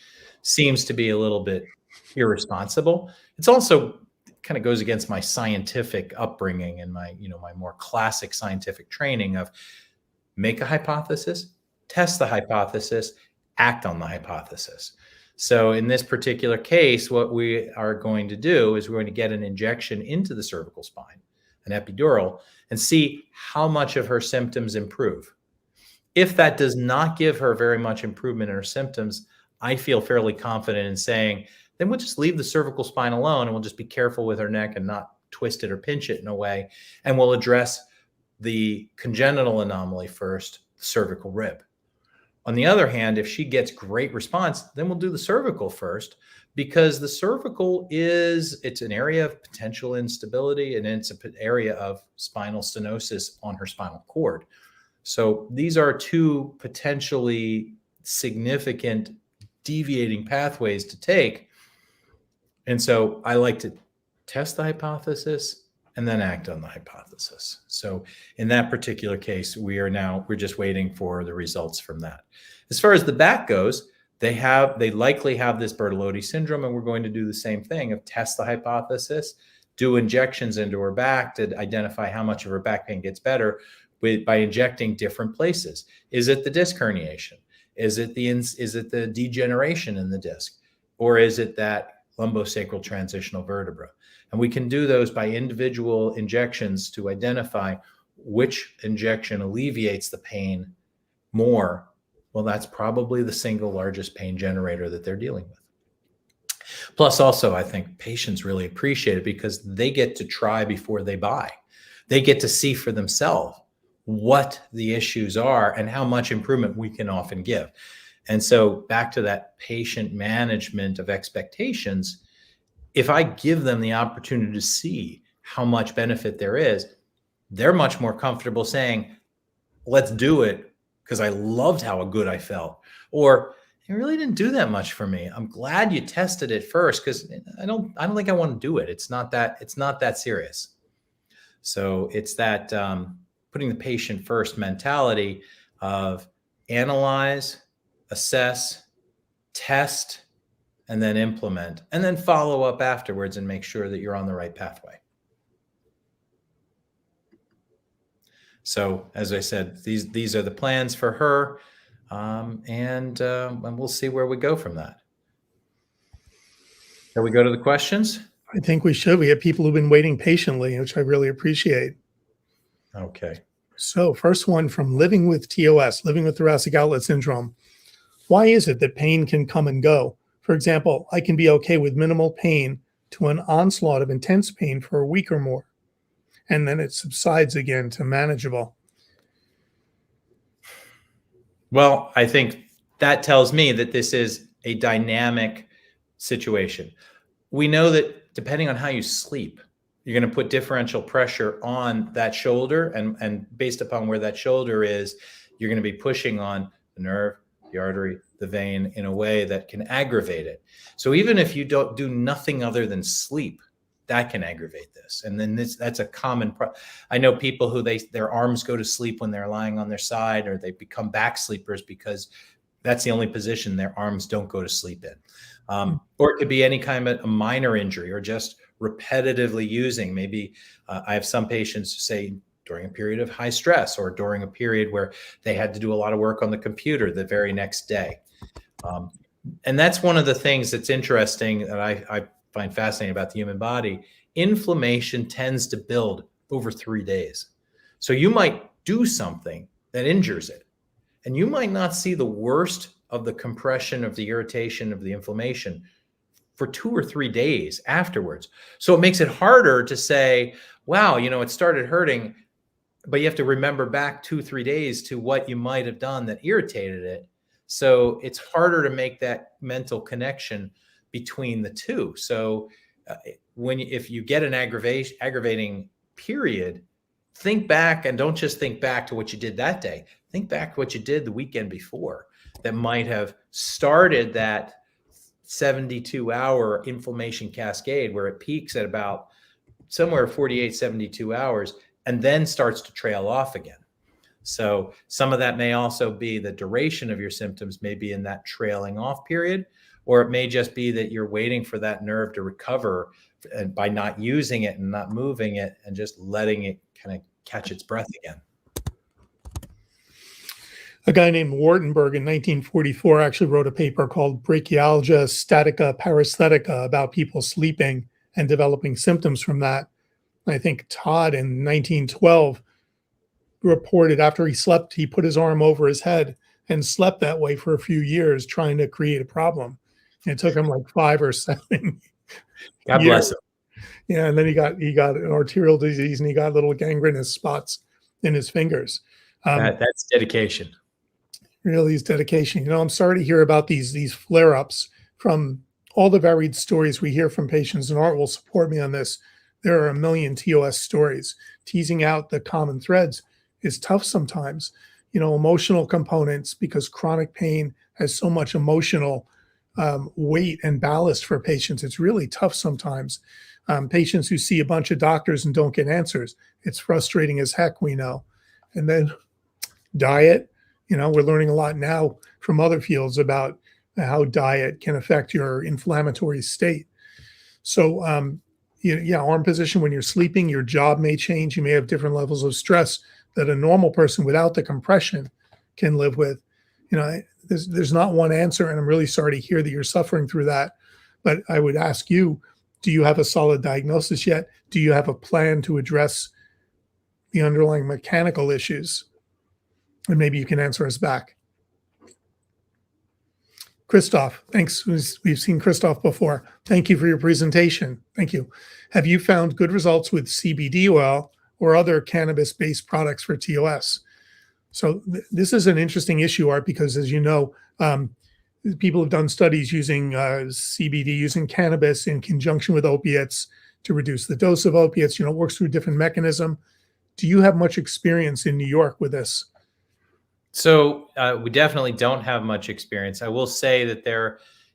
seems to be a little bit irresponsible. It's also kind of goes against my scientific upbringing and my more classic scientific training of make a hypothesis, test the hypothesis, act on the hypothesis. So in this particular case, what we are going to do is we're going to get an injection into the cervical spine, an epidural, and see how much of her symptoms improve. If that does not give her very much improvement in her symptoms, I feel fairly confident in saying, then we'll just leave the cervical spine alone and we'll just be careful with her neck and not twist it or pinch it in a way. And we'll address the congenital anomaly first, the cervical rib. On the other hand, if she gets great response, then we'll do the cervical first, because the cervical it's an area of potential instability and it's an area of spinal stenosis on her spinal cord. So these are two potentially significant deviating pathways to take. And so I like to test the hypothesis and then act on the hypothesis. So in that particular case, we're just waiting for the results from that. As far as the back goes, they likely have this Bertilotti syndrome, and we're going to do the same thing of test the hypothesis, do injections into her back to identify how much of her back pain gets better by injecting different places. Is it the disc herniation? Is it the degeneration in the disc? Or is it that lumbosacral transitional vertebra? And we can do those by individual injections to identify which injection alleviates the pain more. Well, that's probably the single largest pain generator that they're dealing with. Plus, also, I think patients really appreciate it because they get to try before they buy. They get to see for themselves what the issues are and how much improvement we can often give. And so back to that patient management of expectations, if I give them the opportunity to see how much benefit there is, they're much more comfortable saying, let's do it because I loved how good I felt. Or it really didn't do that much for me. I'm glad you tested it first because I don't think I want to do it. It's not that serious. So it's that putting the patient first mentality of analyze, assess, test, and then implement, and then follow up afterwards and make sure that you're on the right pathway. So as I said, these are the plans for her, and we'll see where we go from that. Shall we go to the questions? I think we should. We have people who've been waiting patiently, which I really appreciate. Okay. So first one from living with TOS, living with Thoracic Outlet Syndrome. Why is it that pain can come and go? For example, I can be okay with minimal pain to an onslaught of intense pain for a week or more, and then it subsides again to manageable. Well, I think that tells me that this is a dynamic situation. We know that depending on how you sleep, you're going to put differential pressure on that shoulder, and based upon where that shoulder is, you're going to be pushing on the nerve, the artery, the vein in a way that can aggravate it. So even if you don't do nothing other than sleep, that can aggravate this. And then that's a common I know people who their arms go to sleep when they're lying on their side, or they become back sleepers because That's the only position their arms don't go to sleep in. Or it could be any kind of a minor injury or just repetitively using. Maybe I have some patients who say during a period of high stress or during a period where they had to do a lot of work on the computer the very next day. And that's one of the things that's interesting that I find fascinating about the human body. Inflammation tends to build over 3 days. So you might do something that injures it, and you might not see the worst of the compression, of the irritation, of the inflammation for 2 or 3 days afterwards. So it makes it harder to say, wow, it started hurting, but you have to remember back 2, 3 days to what you might have done that irritated it. So it's harder to make that mental connection between the two. So if you get an aggravating period, think back, and don't just think back to what you did that day. Think back to what you did the weekend before that might have started that 72-hour inflammation cascade where it peaks at about somewhere 48, 72 hours and then starts to trail off again. So some of that may also be the duration of your symptoms may be in that trailing off period, or it may just be that you're waiting for that nerve to recover, and by not using it and not moving it and just letting it kind of catch its breath again. A guy named Wartenberg in 1944 actually wrote a paper called Brachialgia Statica Paresthetica about people sleeping and developing symptoms from that. I think Todd in 1912 reported after he slept, he put his arm over his head and slept that way for a few years trying to create a problem. And it took him like 5 or 7 God years. bless him. Yeah, and then he got an arterial disease and he got little gangrenous spots in his fingers. That's dedication. Really is dedication. I'm sorry to hear about these flare-ups from all the varied stories we hear from patients, and Art will support me on this. There are a million TOS stories. Teasing out the common threads is tough sometimes. Emotional components, because chronic pain has so much emotional weight and ballast for patients. It's really tough sometimes. Patients who see a bunch of doctors and don't get answers. It's frustrating as heck, we know. And then diet. We're learning a lot now from other fields about how diet can affect your inflammatory state. So, arm position when you're sleeping, your job may change. You may have different levels of stress that a normal person without the compression can live with. There's not one answer, and I'm really sorry to hear that you're suffering through that. But I would ask you, do you have a solid diagnosis yet? Do you have a plan to address the underlying mechanical issues? And maybe you can answer us back. Christoph, thanks. We've seen Christoph before. Thank you for your presentation. Thank you. Have you found good results with CBD oil or other cannabis-based products for TOS? So this is an interesting issue, Art, because as you know, people have done studies using CBD, using cannabis in conjunction with opiates to reduce the dose of opiates. It works through a different mechanism. Do you have much experience in New York with this? So we definitely don't have much experience. I will say that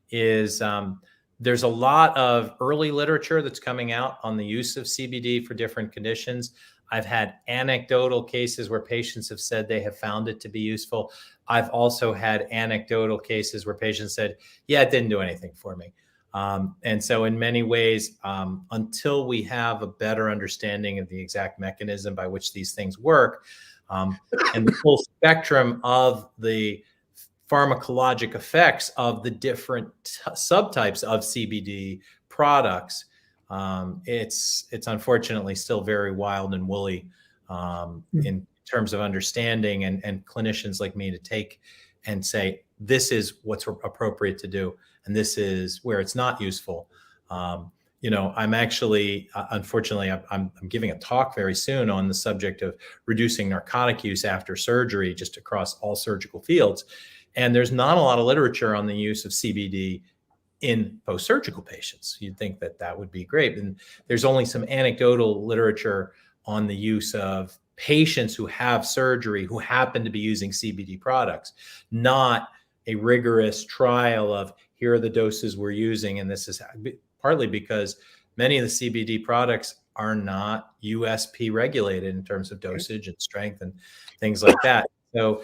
there's a lot of early literature that's coming out on the use of CBD for different conditions. I've had anecdotal cases where patients have said they have found it to be useful. I've also had anecdotal cases where patients said, yeah, it didn't do anything for me. And so in many ways, until we have a better understanding of the exact mechanism by which these things work, and the full spectrum of the pharmacologic effects of the different subtypes of CBD products, it's unfortunately still very wild and woolly in terms of understanding and clinicians like me to take and say, this is what's appropriate to do, and this is where it's not useful. I'm actually, unfortunately, I'm giving a talk very soon on the subject of reducing narcotic use after surgery, just across all surgical fields. And there's not a lot of literature on the use of CBD in post-surgical patients. You'd think that would be great. And there's only some anecdotal literature on the use of patients who have surgery who happen to be using CBD products, not a rigorous trial of here are the doses we're using, and this is partly because many of the CBD products are not USP regulated in terms of dosage and strength and things like that. So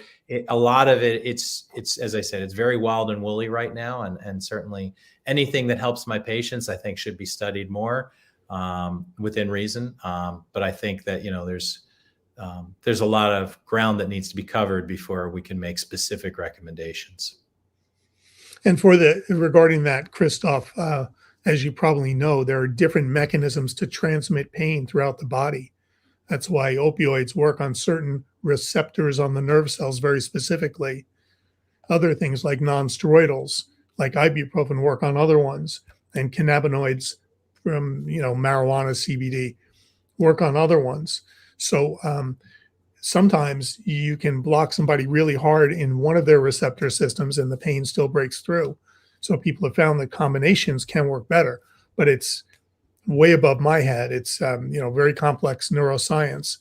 a lot of it, it's as I said, it's very wild and woolly right now, and certainly anything that helps my patients, I think, should be studied more within reason. But I think that there's a lot of ground that needs to be covered before we can make specific recommendations. And regarding that, Christoph, as you probably know, there are different mechanisms to transmit pain throughout the body. That's why opioids work on certain receptors on the nerve cells very specifically. Other things like non-steroidals, like ibuprofen, work on other ones, and cannabinoids from marijuana, CBD, work on other ones. So sometimes you can block somebody really hard in one of their receptor systems and the pain still breaks through. So people have found that combinations can work better, but it's way above my head. It's very complex neuroscience.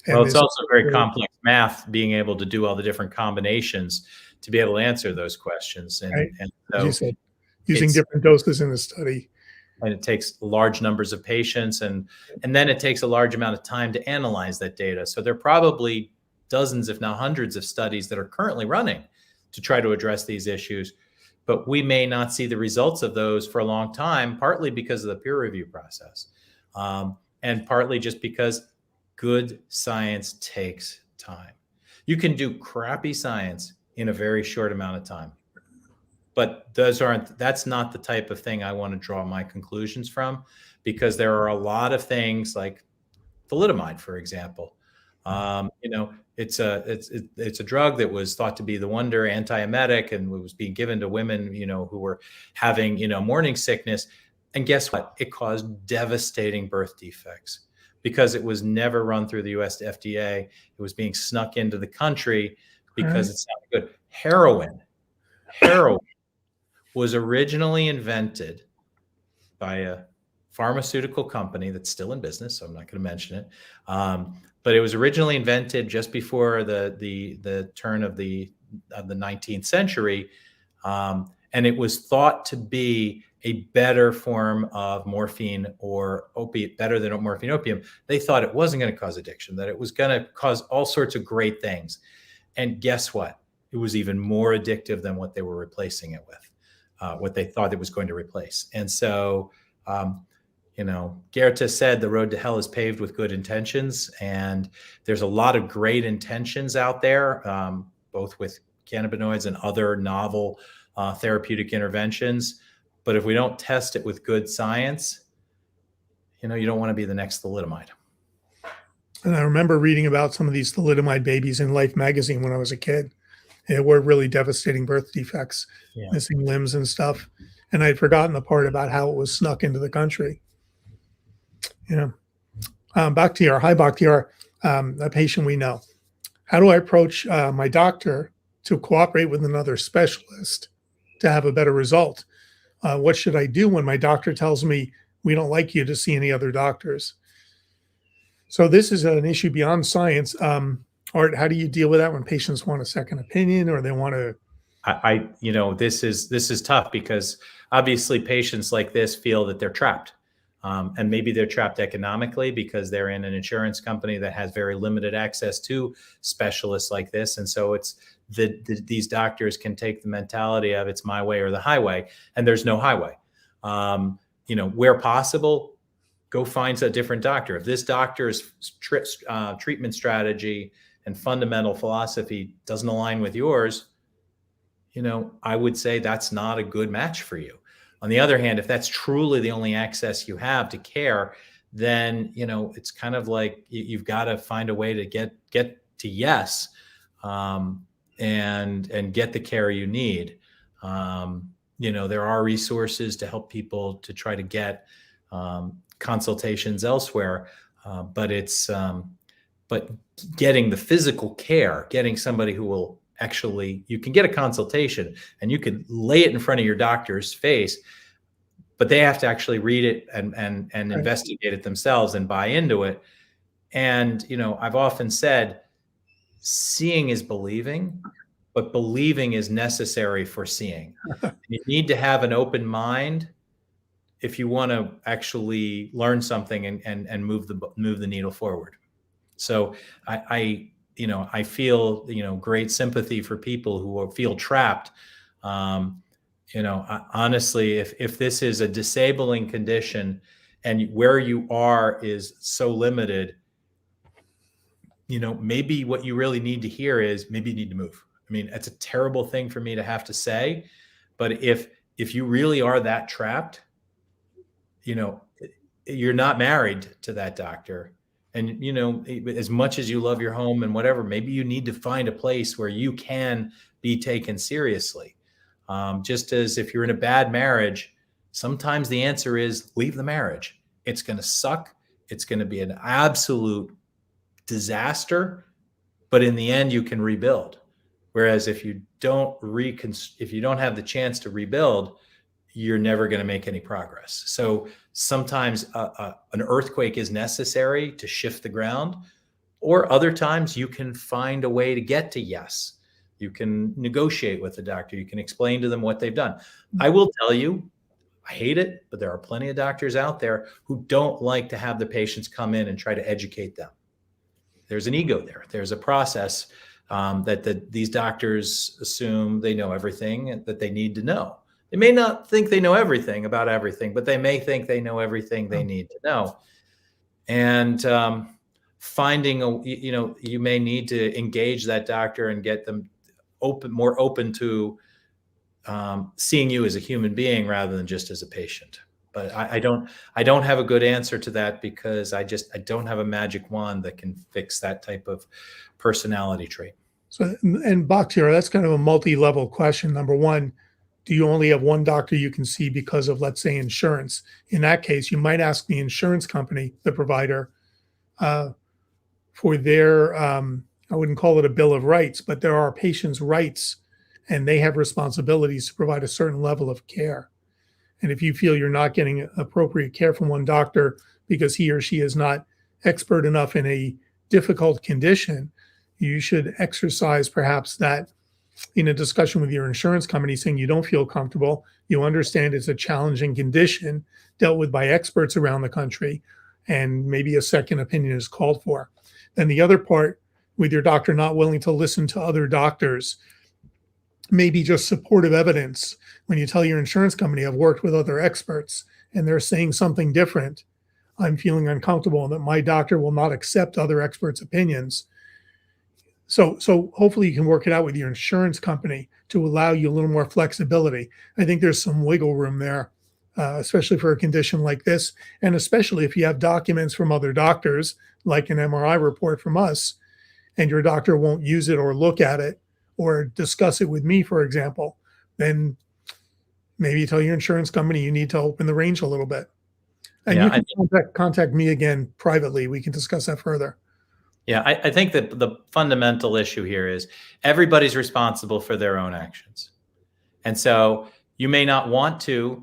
And well, it's also very complex math, being able to do all the different combinations to be able to answer those questions. And, right. and so as you said, using different doses in the study. And it takes large numbers of patients, and then it takes a large amount of time to analyze that data. So there are probably dozens, if not hundreds, of studies that are currently running to try to address these issues. But we may not see the results of those for a long time, partly because of the peer review process, and partly just because good science takes time. You can do crappy science in a very short amount of time. But that's not the type of thing I want to draw my conclusions from, because there are a lot of things like thalidomide, for example. It's a drug that was thought to be the wonder antiemetic and was being given to women, who were having, morning sickness. And guess what? It caused devastating birth defects because it was never run through the US FDA. It was being snuck into the country because it sounded good. Heroin was originally invented by a pharmaceutical company that's still in business, so I'm not going to mention it. But it was originally invented just before the turn of the 19th century, and it was thought to be a better form of morphine or opiate, better than morphine opium. They thought it wasn't going to cause addiction, that it was going to cause all sorts of great things. And guess what? It was even more addictive than what they were replacing it with. What they thought it was going to replace. And so, Goethe said the road to hell is paved with good intentions. And there's a lot of great intentions out there, both with cannabinoids and other novel therapeutic interventions. But if we don't test it with good science, you don't want to be the next thalidomide. And I remember reading about some of these thalidomide babies in Life magazine when I was a kid. It were really devastating birth defects, missing limbs and stuff. And I'd forgotten the part about how it was snuck into the country. Bakhtiar, hi Bakhtiar, a patient we know. How do I approach my doctor to cooperate with another specialist to have a better result? What should I do when my doctor tells me we don't like you to see any other doctors? So this is an issue beyond science. Art, how do you deal with that when patients want a second opinion or they want to? This is tough because obviously patients like this feel that they're trapped. And maybe they're trapped economically because they're in an insurance company that has very limited access to specialists like this. And so it's these doctors can take the mentality of it's my way or the highway, and there's no highway. Where possible, go find a different doctor. If this doctor's treatment strategy and fundamental philosophy doesn't align with yours, I would say that's not a good match for you. On the other hand, if that's truly the only access you have to care, then, it's kind of like you've got to find a way to get to yes, and get the care you need. There are resources to help people to try to get consultations elsewhere, but getting the physical care, getting somebody who will you can get a consultation and you can lay it in front of your doctor's face, but they have to actually read it and investigate it themselves and buy into it. And, I've often said, seeing is believing, but believing is necessary for seeing. You need to have an open mind if you want to actually learn something and move the needle forward. So I feel, great sympathy for people who feel trapped. Honestly, if this is a disabling condition and where you are is so limited, maybe what you really need to hear is maybe you need to move. I mean, it's a terrible thing for me to have to say, but if you really are that trapped, you're not married to that doctor. And, as much as you love your home and whatever, maybe you need to find a place where you can be taken seriously. Just as if you're in a bad marriage, sometimes the answer is leave the marriage. It's going to suck. It's going to be an absolute disaster, but in the end, you can rebuild. Whereas if you don't have the chance to rebuild, you're never going to make any progress. So sometimes an earthquake is necessary to shift the ground, or other times you can find a way to get to yes. You can negotiate with the doctor. You can explain to them what they've done. I will tell you, I hate it, but there are plenty of doctors out there who don't like to have the patients come in and try to educate them. There's an ego there. There's a process that these doctors assume they know everything that they need to know. They may not think they know everything about everything, but they may think they know everything they need to know. And finding you may need to engage that doctor and get them more open to seeing you as a human being rather than just as a patient. But I don't have a good answer to that because I don't have a magic wand that can fix that type of personality trait. So, and Bakhtiar, that's kind of a multi-level question. Number one, do you only have one doctor you can see because of, let's say, insurance? In that case, you might ask the insurance company, the provider, for their, I wouldn't call it a bill of rights, but there are patients' rights, and they have responsibilities to provide a certain level of care. And if you feel you're not getting appropriate care from one doctor because he or she is not expert enough in a difficult condition, you should exercise perhaps that in a discussion with your insurance company, saying you don't feel comfortable, you understand it's a challenging condition dealt with by experts around the country, and maybe a second opinion is called for. Then the other part, with your doctor not willing to listen to other doctors, maybe just supportive evidence. When you tell your insurance company, I've worked with other experts and they're saying something different, I'm feeling uncomfortable that my doctor will not accept other experts' opinions. So hopefully you can work it out with your insurance company to allow you a little more flexibility. I think there's some wiggle room there, especially for a condition like this. And especially if you have documents from other doctors, like an MRI report from us, and your doctor won't use it or look at it or discuss it with me, for example, then maybe you tell your insurance company you need to open the range a little bit. And you can contact me again privately. We can discuss that further. Yeah, I think that the fundamental issue here is everybody's responsible for their own actions. And so you may not want to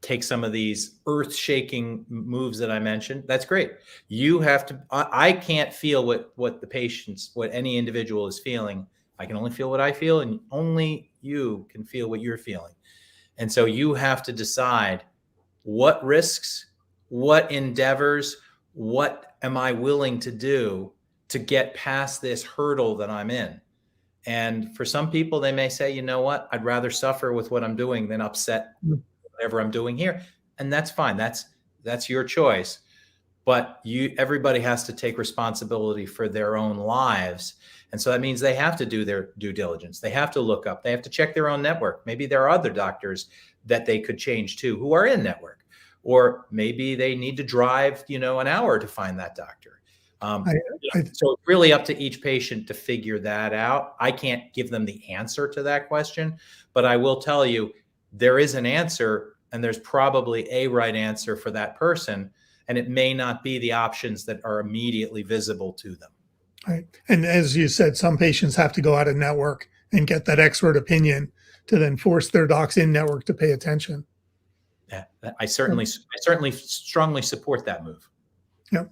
take some of these earth-shaking moves that I mentioned. That's great. You have to, I can't feel what the patients, what any individual is feeling. I can only feel what I feel, and only you can feel what you're feeling. And so you have to decide what risks, what endeavors, what am I willing to do to get past this hurdle that I'm in. And for some people, they may say, you know what, I'd rather suffer with what I'm doing than upset whatever I'm doing here. And that's fine. That's your choice. But everybody has to take responsibility for their own lives. And so that means they have to do their due diligence. They have to look up. They have to check their own network. Maybe there are other doctors that they could change to who are in network. Or maybe they need to drive, an hour to find that doctor. So it's really up to each patient to figure that out. I can't give them the answer to that question, but I will tell you there is an answer, and there's probably a right answer for that person. And it may not be the options that are immediately visible to them. Right. And as you said, some patients have to go out of network and get that expert opinion to then force their docs in network to pay attention. Yeah, I certainly strongly support that move. Yep.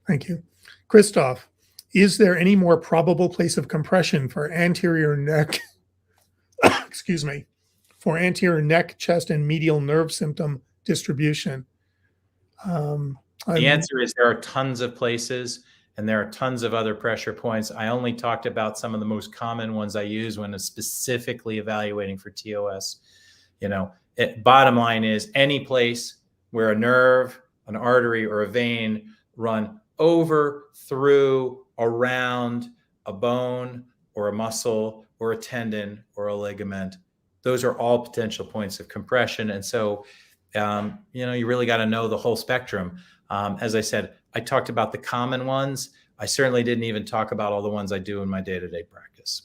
Thank you. Christoph, is there any more probable place of compression for anterior neck, excuse me, for anterior neck, chest, and medial nerve symptom distribution? The answer is there are tons of places, and there are tons of other pressure points. I only talked about some of the most common ones I use when specifically evaluating for TOS. Bottom line is any place where a nerve, an artery, or a vein run over, through, around a bone or a muscle or a tendon or a ligament, those are all potential points of compression. And so, you really got to know the whole spectrum. As I said, I talked about the common ones. I certainly didn't even talk about all the ones I do in my day-to-day practice.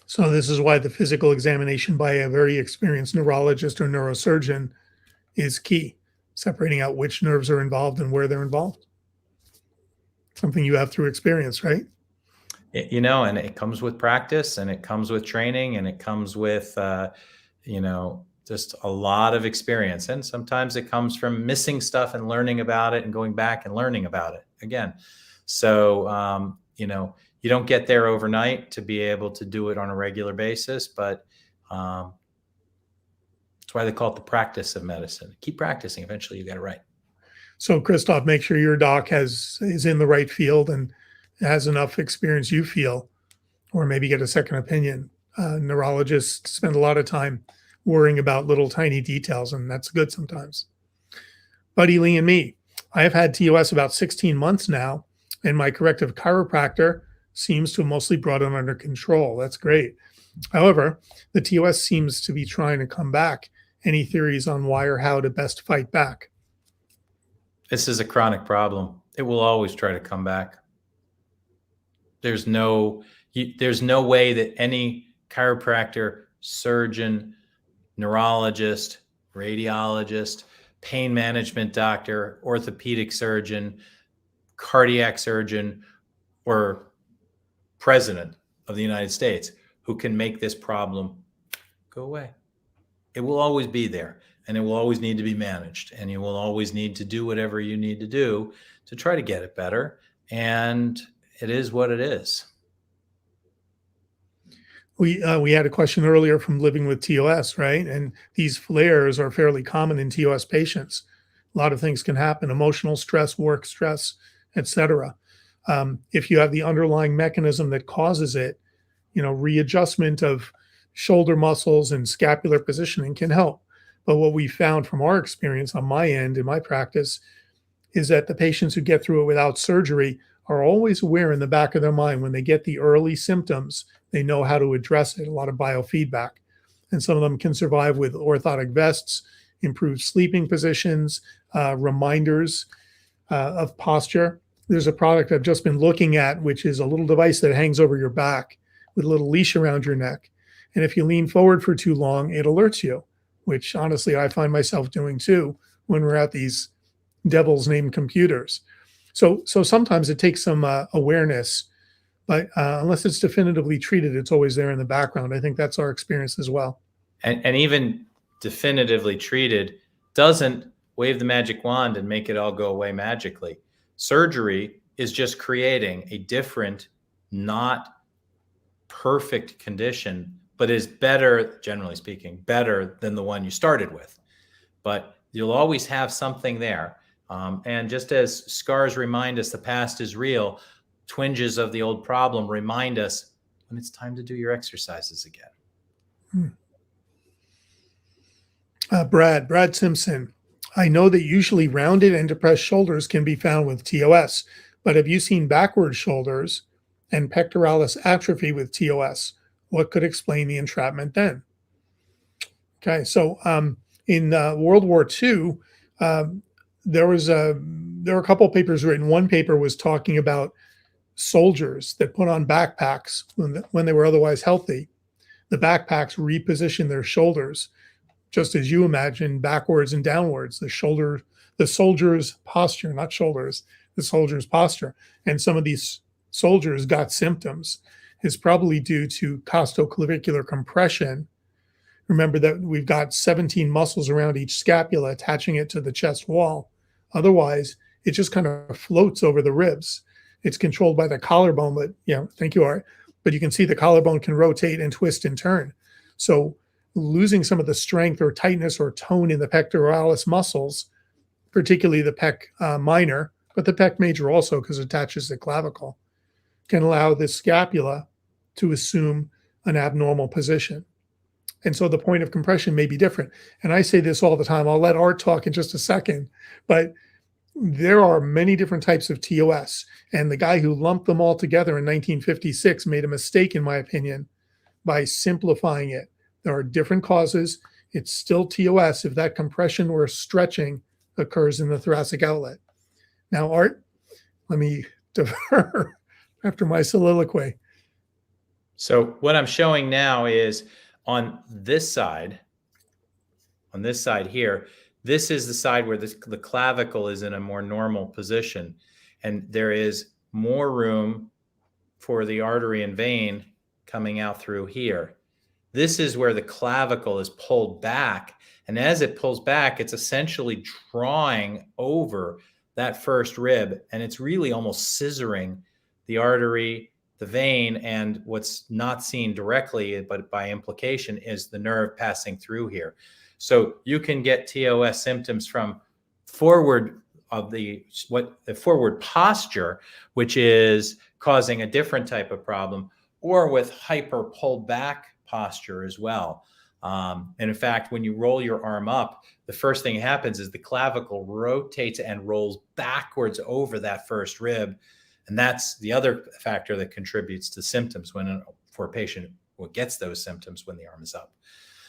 So this is why the physical examination by a very experienced neurologist or neurosurgeon is key, separating out which nerves are involved and where they're involved. Something you have through experience, right? And it comes with practice, and it comes with training, and it comes with, just a lot of experience. And sometimes it comes from missing stuff and learning about it and going back and learning about it again. So, you don't get there overnight to be able to do it on a regular basis, but that's why they call it the practice of medicine. Keep practicing. Eventually you get it right. So Christoph, make sure your doc is in the right field and has enough experience you feel, or maybe get a second opinion. Neurologists spend a lot of time worrying about little tiny details, and that's good sometimes. Buddy Lee and me, I have had TOS about 16 months now, and my corrective chiropractor seems to have mostly brought it under control. That's great. However, the TOS seems to be trying to come back. Any theories on why or how to best fight back? This is a chronic problem. It will always try to come back. There's no way that any chiropractor, surgeon, neurologist, radiologist, pain management doctor, orthopedic surgeon, cardiac surgeon, or president of the United States who can make this problem go away. It will always be there, and it will always need to be managed, and you will always need to do whatever you need to do to try to get it better. And it is what it is. We had a question earlier from living with TOS, right? And these flares are fairly common in TOS patients. A lot of things can happen: emotional stress, work stress, etc. If you have the underlying mechanism that causes it, readjustment of shoulder muscles and scapular positioning can help. But what we found from our experience on my end in my practice is that the patients who get through it without surgery are always aware in the back of their mind when they get the early symptoms, they know how to address it, a lot of biofeedback. And some of them can survive with orthotic vests, improved sleeping positions, reminders of posture. There's a product I've just been looking at, which is a little device that hangs over your back with a little leash around your neck. And if you lean forward for too long, it alerts you, which honestly I find myself doing too when we're at these devils named computers. So sometimes it takes some awareness, but unless it's definitively treated, it's always there in the background. I think that's our experience as well. And even definitively treated doesn't wave the magic wand and make it all go away magically. Surgery is just creating a different, not perfect condition, but is better, generally speaking, better than the one you started with. But you'll always have something there. And just as scars remind us the past is real, twinges of the old problem remind us when it's time to do your exercises again. Brad Simpson, I know that usually rounded and depressed shoulders can be found with TOS, but have you seen backward shoulders and pectoralis atrophy with TOS? What could explain the entrapment then? Okay, so in World War II, there were a couple of papers written. One paper was talking about soldiers that put on backpacks when they were otherwise healthy. The backpacks repositioned their shoulders, just as you imagine, backwards and downwards. The soldier's posture, not shoulders, the soldier's posture. And some of these soldiers got symptoms. It's probably due to costoclavicular compression. Remember that we've got 17 muscles around each scapula attaching it to the chest wall. Otherwise, it just kind of floats over the ribs. It's controlled by the collarbone, but thank you, Art. But you can see the collarbone can rotate and twist and turn. So losing some of the strength or tightness or tone in the pectoralis muscles, particularly the pec minor, but the pec major also, because it attaches the clavicle, can allow the scapula to assume an abnormal position. And so the point of compression may be different. And I say this all the time. I'll let Art talk in just a second, but there are many different types of TOS. And the guy who lumped them all together in 1956 made a mistake, in my opinion, by simplifying it. There are different causes. It's still TOS if that compression or stretching occurs in the thoracic outlet. Now, Art, let me defer after my soliloquy. So what I'm showing now is on this side here, this is the side where the clavicle is in a more normal position. And there is more room for the artery and vein coming out through here. This is where the clavicle is pulled back. And as it pulls back, it's essentially drawing over that first rib. And it's really almost scissoring the artery, the vein, and what's not seen directly, but by implication, is the nerve passing through here. So you can get TOS symptoms from forward of the forward posture, which is causing a different type of problem, or with hyper pulled back posture as well. And in fact, when you roll your arm up, the first thing that happens is the clavicle rotates and rolls backwards over that first rib. And that's the other factor that contributes to symptoms for a patient who gets those symptoms when the arm is up.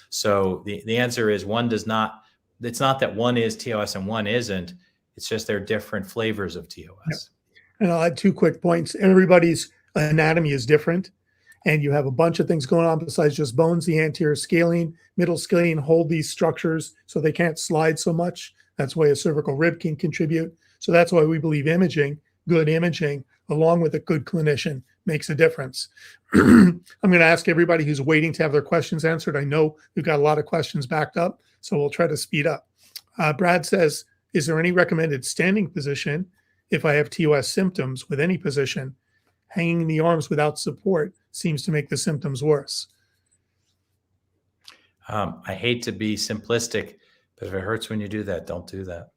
So the answer is it's not that one is TOS and one isn't. It's just they're different flavors of TOS. Yep. And I'll add 2 quick points. Everybody's anatomy is different, and you have a bunch of things going on besides just bones. The anterior scalene, middle scalene hold these structures so they can't slide so much. That's why a cervical rib can contribute. So that's why we believe good imaging, along with a good clinician, makes a difference. I'm going to ask everybody who's waiting to have their questions answered. I know we've got a lot of questions backed up, so we'll try to speed up. Brad says, is there any recommended standing position if I have TOS symptoms with any position? Hanging the arms without support seems to make the symptoms worse. I hate to be simplistic, but if it hurts when you do that, don't do that.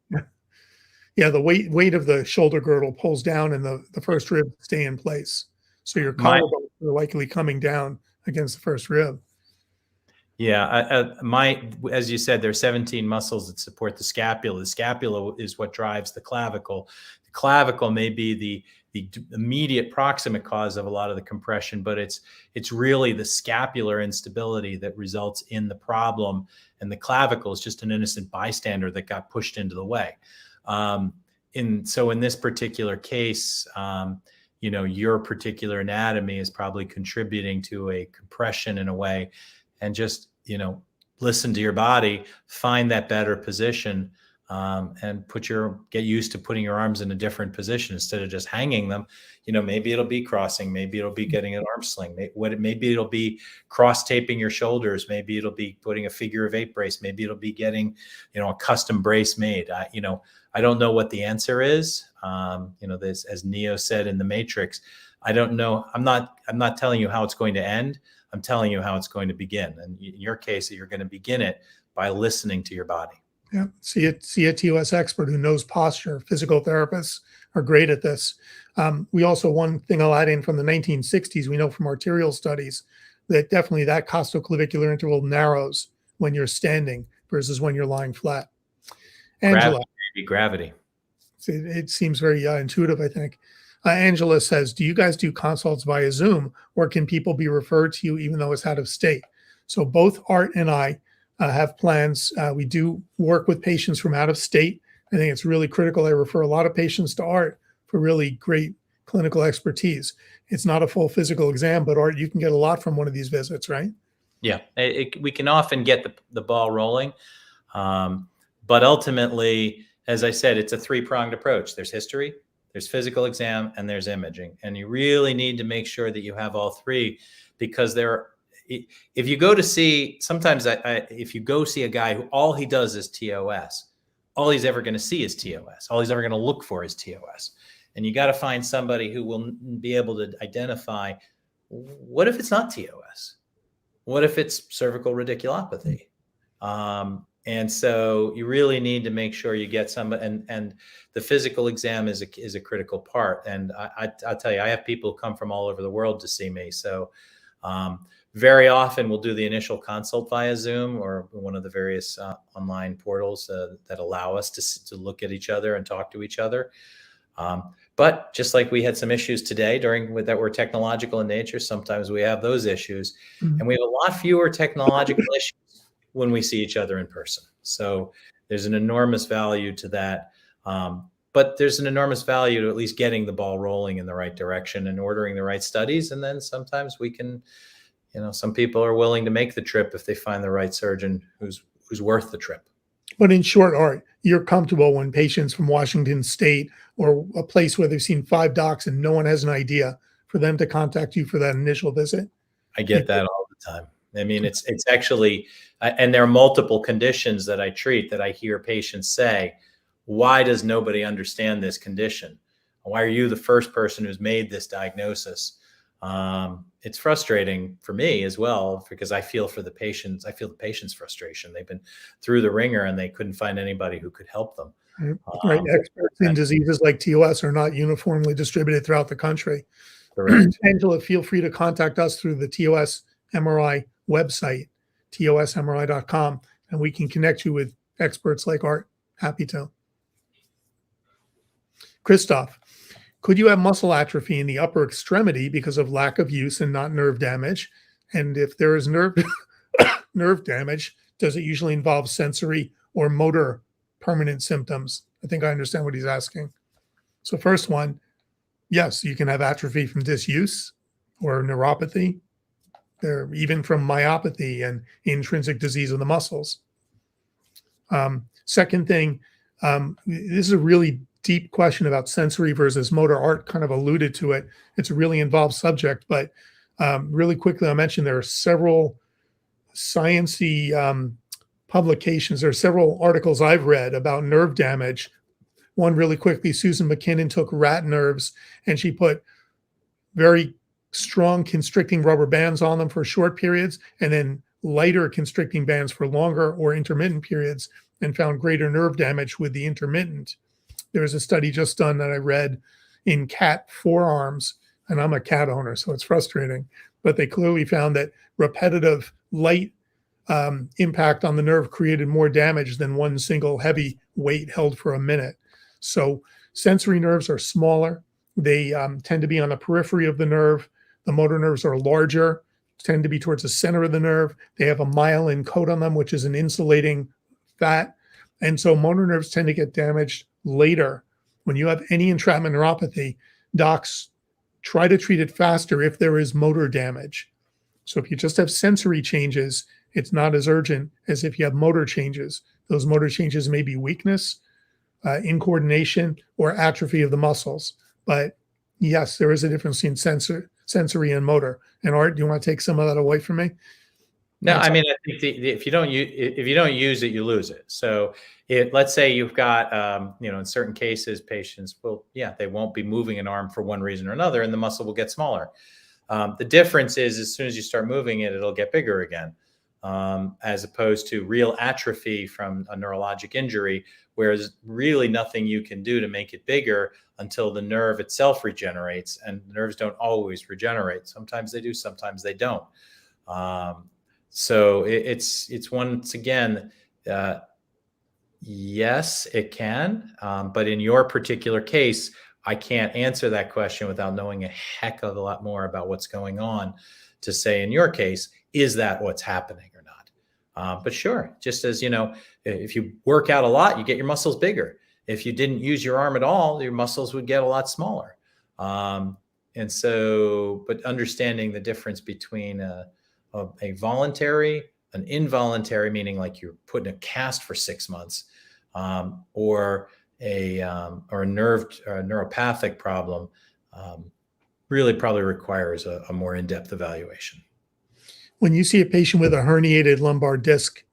Yeah, the weight of the shoulder girdle pulls down and the first rib stay in place. So your collarbone are likely coming down against the first rib. Yeah, as you said, there's 17 muscles that support the scapula. The scapula is what drives the clavicle. The clavicle may be the immediate proximate cause of a lot of the compression, but it's really the scapular instability that results in the problem. And the clavicle is just an innocent bystander that got pushed into the way. So in this particular case, your particular anatomy is probably contributing to a compression in a way, and just, listen to your body, find that better position, and get used to putting your arms in a different position instead of just hanging them. Maybe it'll be crossing, maybe it'll be getting an arm sling, maybe it'll be cross taping your shoulders, maybe it'll be putting a figure of 8 brace, maybe it'll be getting, a custom brace made. I don't know what the answer is. This, as Neo said in The Matrix, I don't know. I'm not telling you how it's going to end. I'm telling you how it's going to begin. And in your case, you're going to begin it by listening to your body. Yeah. See a TOS expert who knows posture. Physical therapists are great at this. We also, one thing I'll add in from the 1960s, we know from arterial studies that definitely that costoclavicular interval narrows when you're standing versus when you're lying flat. Angela. Gravity. It seems very intuitive, I think. Angela says, do you guys do consults via Zoom, or can people be referred to you even though it's out of state? So both Art and I have plans. We do work with patients from out of state. I think it's really critical. I refer a lot of patients to Art for really great clinical expertise. It's not a full physical exam, but Art, you can get a lot from one of these visits, right? Yeah, we can often get the ball rolling. But ultimately, as I said, it's a 3-pronged approach. There's history, there's physical exam, and there's imaging. And you really need to make sure that you have all 3, because if you go to see, sometimes if you go see a guy who all he does is TOS, all he's ever going to see is TOS. All he's ever going to look for is TOS. And you got to find somebody who will be able to identify, what if it's not TOS? What if it's cervical radiculopathy? And so you really need to make sure you get somebody, and the physical exam is a critical part. And I'll tell you, I have people come from all over the world to see me. So very often we'll do the initial consult via Zoom or one of the various online portals that allow us to look at each other and talk to each other. But just like we had some issues today that were technological in nature, sometimes we have those issues, and we have a lot fewer technological issues when we see each other in person. So there's an enormous value to that. But there's an enormous value to at least getting the ball rolling in the right direction and ordering the right studies. And then sometimes we can, some people are willing to make the trip if they find the right surgeon who's worth the trip. But in short, Art, you're comfortable when patients from Washington State or a place where they've seen 5 docs and no one has an idea, for them to contact you for that initial visit? I get that all the time. I mean, it's actually, and there are multiple conditions that I treat that I hear patients say, why does nobody understand this condition? Why are you the first person who's made this diagnosis? It's frustrating for me as well, because I feel for the patients. I feel the patient's frustration. They've been through the ringer and they couldn't find anybody who could help them. Right. Experts in diseases like TOS are not uniformly distributed throughout the country. Correct. Angela, feel free to contact us through the TOS MRI website, tosmri.com, and we can connect you with experts like Art. Happy to. Christoph, could you have muscle atrophy in the upper extremity because of lack of use and not nerve damage? And if there is nerve damage, does it usually involve sensory or motor permanent symptoms? I think I understand what he's asking. So first one, yes, you can have atrophy from disuse or neuropathy. There, even from myopathy and intrinsic disease of the muscles. Second thing, this is a really deep question about sensory versus motor. Art kind of alluded to it. It's a really involved subject, but really quickly, I'll mention there are several sciencey publications. There are several articles I've read about nerve damage. One really quickly, Susan McKinnon took rat nerves and she put very strong constricting rubber bands on them for short periods and then lighter constricting bands for longer or intermittent periods, and found greater nerve damage with the intermittent. There was a study just done that I read in cat forearms, and I'm a cat owner, so it's frustrating, but they clearly found that repetitive light impact on the nerve created more damage than one single heavy weight held for a minute. So sensory nerves are smaller. They tend to be on the periphery of the nerve. The motor nerves are larger, tend to be towards the center of the nerve. They have a myelin coat on them, which is an insulating fat. And so motor nerves tend to get damaged later. When you have any entrapment neuropathy, docs try to treat it faster if there is motor damage. So if you just have sensory changes, it's not as urgent as if you have motor changes. Those motor changes may be weakness, incoordination, or atrophy of the muscles. But yes, there is a difference in sensory and motor. And Art, do you want to take some of that away from me? No, I mean, I think if you don't use it, you lose it. So let's say you've got, in certain cases, patients will, they won't be moving an arm for one reason or another, and the muscle will get smaller. The difference is as soon as you start moving it, it'll get bigger again, as opposed to real atrophy from a neurologic injury, where there's really nothing you can do to make it bigger until the nerve itself regenerates, and nerves don't always regenerate. Sometimes they do, sometimes they don't. So it's once again, yes, it can, but in your particular case, I can't answer that question without knowing a heck of a lot more about what's going on to say, in your case, is that what's happening or not? But sure, just as, if you work out a lot, you get your muscles bigger. If you didn't use your arm at all, your muscles would get a lot smaller. And so, but understanding the difference between a voluntary, an involuntary, meaning like you're put in a cast for 6 months, or a neuropathic problem, really probably requires a more in-depth evaluation. When you see a patient with a herniated lumbar disc,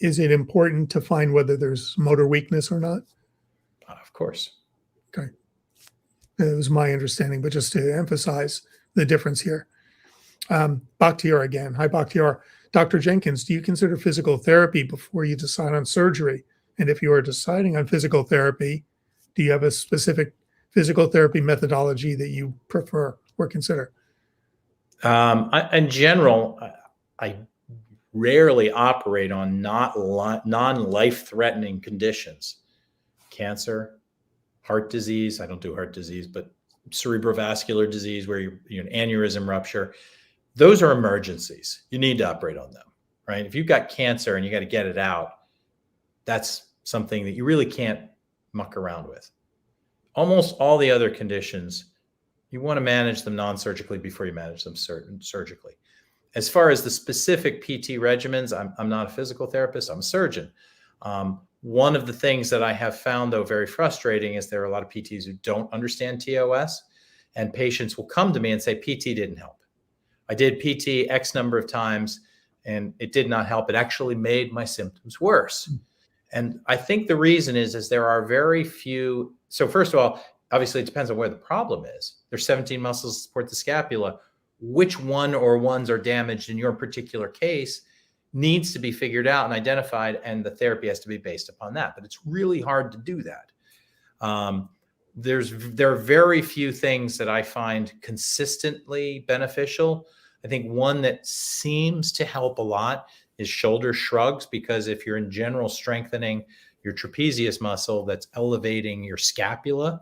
is it important to find whether there's motor weakness or not? Of course. Okay. It was my understanding, but just to emphasize the difference here. Bakhtiar again. Hi, Bakhtiar. Dr. Jenkins, do you consider physical therapy before you decide on surgery? And if you are deciding on physical therapy, do you have a specific physical therapy methodology that you prefer or consider? In general, I rarely operate on non-life-threatening conditions. Cancer, heart disease. I don't do heart disease, but cerebrovascular disease where you're an aneurysm rupture. Those are emergencies. You need to operate on them, right? If you've got cancer and you got to get it out, that's something that you really can't muck around with. Almost all the other conditions, you want to manage them non-surgically before you manage them surgically. As far as the specific PT regimens, I'm not a physical therapist, I'm a surgeon. One of the things that I have found, though, very frustrating is there are a lot of PTs who don't understand TOS, and patients will come to me and say, PT didn't help. I did PT X number of times, and it did not help. It actually made my symptoms worse. And I think the reason is there are very few. So first of all, obviously, it depends on where the problem is. There's 17 muscles that support the scapula. Which one or ones are damaged in your particular case needs to be figured out and identified, and the therapy has to be based upon that. But it's really hard to do that. There are very few things that I find consistently beneficial. I think one that seems to help a lot is shoulder shrugs, because if you're in general strengthening your trapezius muscle, that's elevating your scapula.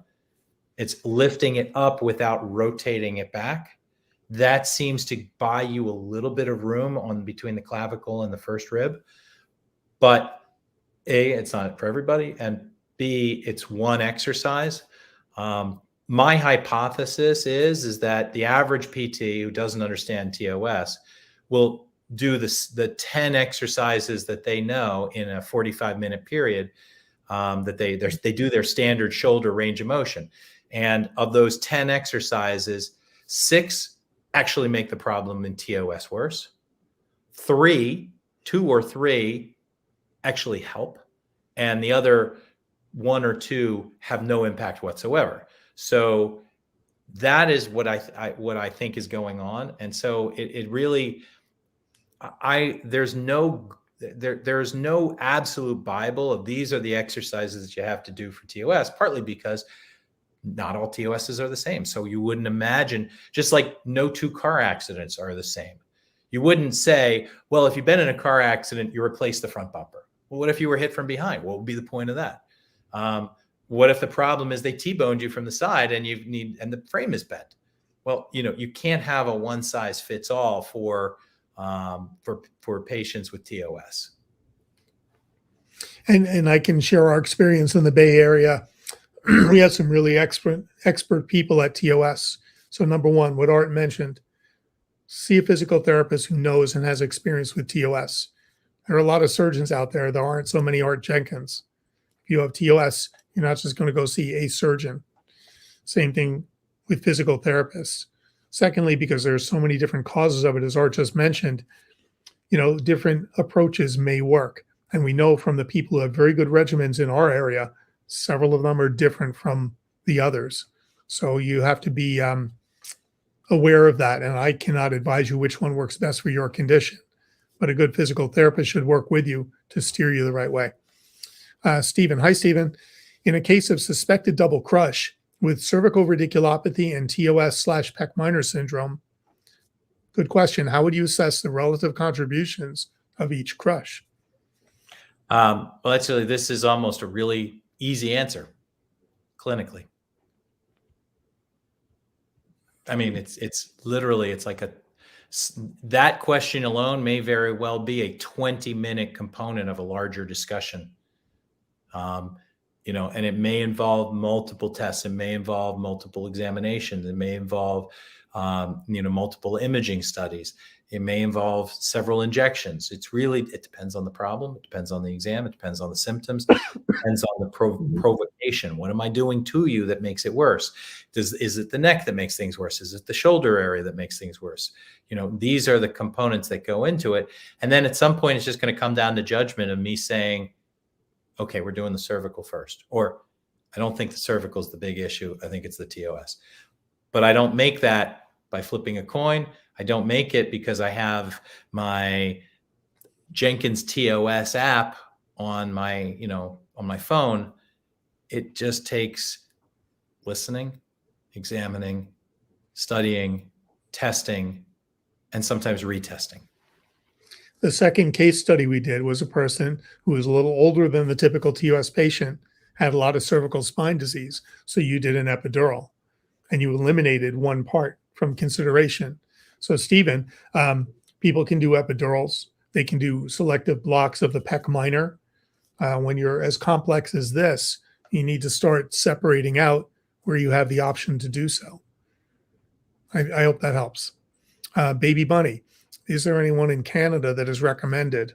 It's lifting it up without rotating it back. That seems to buy you a little bit of room on between the clavicle and the first rib. But A, it's not for everybody, and B, it's one exercise. My hypothesis is that the average PT who doesn't understand TOS will do the 10 exercises that they know in a 45-minute period, that they do their standard shoulder range of motion. And of those 10 exercises, 6 actually make the problem in TOS worse. 2 or 3 actually help. And the other 1 or 2 have no impact whatsoever. So that is what I think is going on. And so it really, there's no absolute Bible of these are the exercises that you have to do for TOS, partly because not all TOSs are the same. So you wouldn't imagine, just like no 2 car accidents are the same. You wouldn't say, well, if you've been in a car accident, you replace the front bumper. Well, what if you were hit from behind? What would be the point of that? What if the problem is they T-boned you from the side and and the frame is bent? Well, you can't have a one size fits all for patients with TOS. And I can share our experience in the Bay Area. We have some really expert people at TOS. So number one, what Art mentioned, see a physical therapist who knows and has experience with TOS. There are a lot of surgeons out there. There aren't so many Art Jenkins. If you have TOS, you're not just going to go see a surgeon. Same thing with physical therapists. Secondly, because there are so many different causes of it, as Art just mentioned, different approaches may work. And we know from the people who have very good regimens in our area, several of them are different from the others. So you have to be aware of that. And I cannot advise you which one works best for your condition, but a good physical therapist should work with you to steer you the right way. Stephen. Hi, Stephen. In a case of suspected double crush with cervical radiculopathy and TOS/Pec minor syndrome, good question. How would you assess the relative contributions of each crush? Well, actually, this is almost a really easy answer clinically. I mean, it's literally, it's like that question alone may very well be a 20-minute component of a larger discussion. And it may involve multiple tests. It may involve multiple examinations. It may involve, multiple imaging studies. It may involve several injections. It depends on the problem. It depends on the exam. It depends on the symptoms. It depends on the provocation. What am I doing to you that makes it worse? Is it the neck that makes things worse? Is it the shoulder area that makes things worse? These are the components that go into it. And then at some point, it's just going to come down to judgment of me saying, okay, we're doing the cervical first. Or I don't think the cervical is the big issue. I think it's the TOS. But I don't make that by flipping a coin. I don't make it because I have my Jenkins TOS app on my, on my phone, it just takes listening, examining, studying, testing, and sometimes retesting. The second case study we did was a person who was a little older than the typical TOS patient, had a lot of cervical spine disease. So you did an epidural and you eliminated one part from consideration. So Stephen, people can do epidurals. They can do selective blocks of the pec minor. When you're as complex as this, you need to start separating out where you have the option to do so. I hope that helps. Baby Bunny, is there anyone in Canada that is recommended?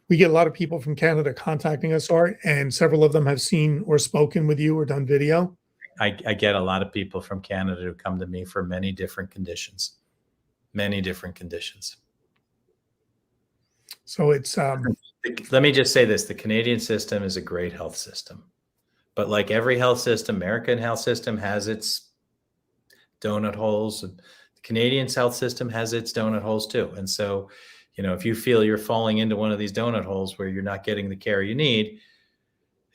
We get a lot of people from Canada contacting us, Art, and several of them have seen or spoken with you or done video. I get a lot of people from Canada who come to me for many different conditions. So it's let me just say this: the Canadian system is a great health system, but like every health system, American health system has its donut holes. The Canadian health system has its donut holes too. And so, if you feel you're falling into one of these donut holes where you're not getting the care you need,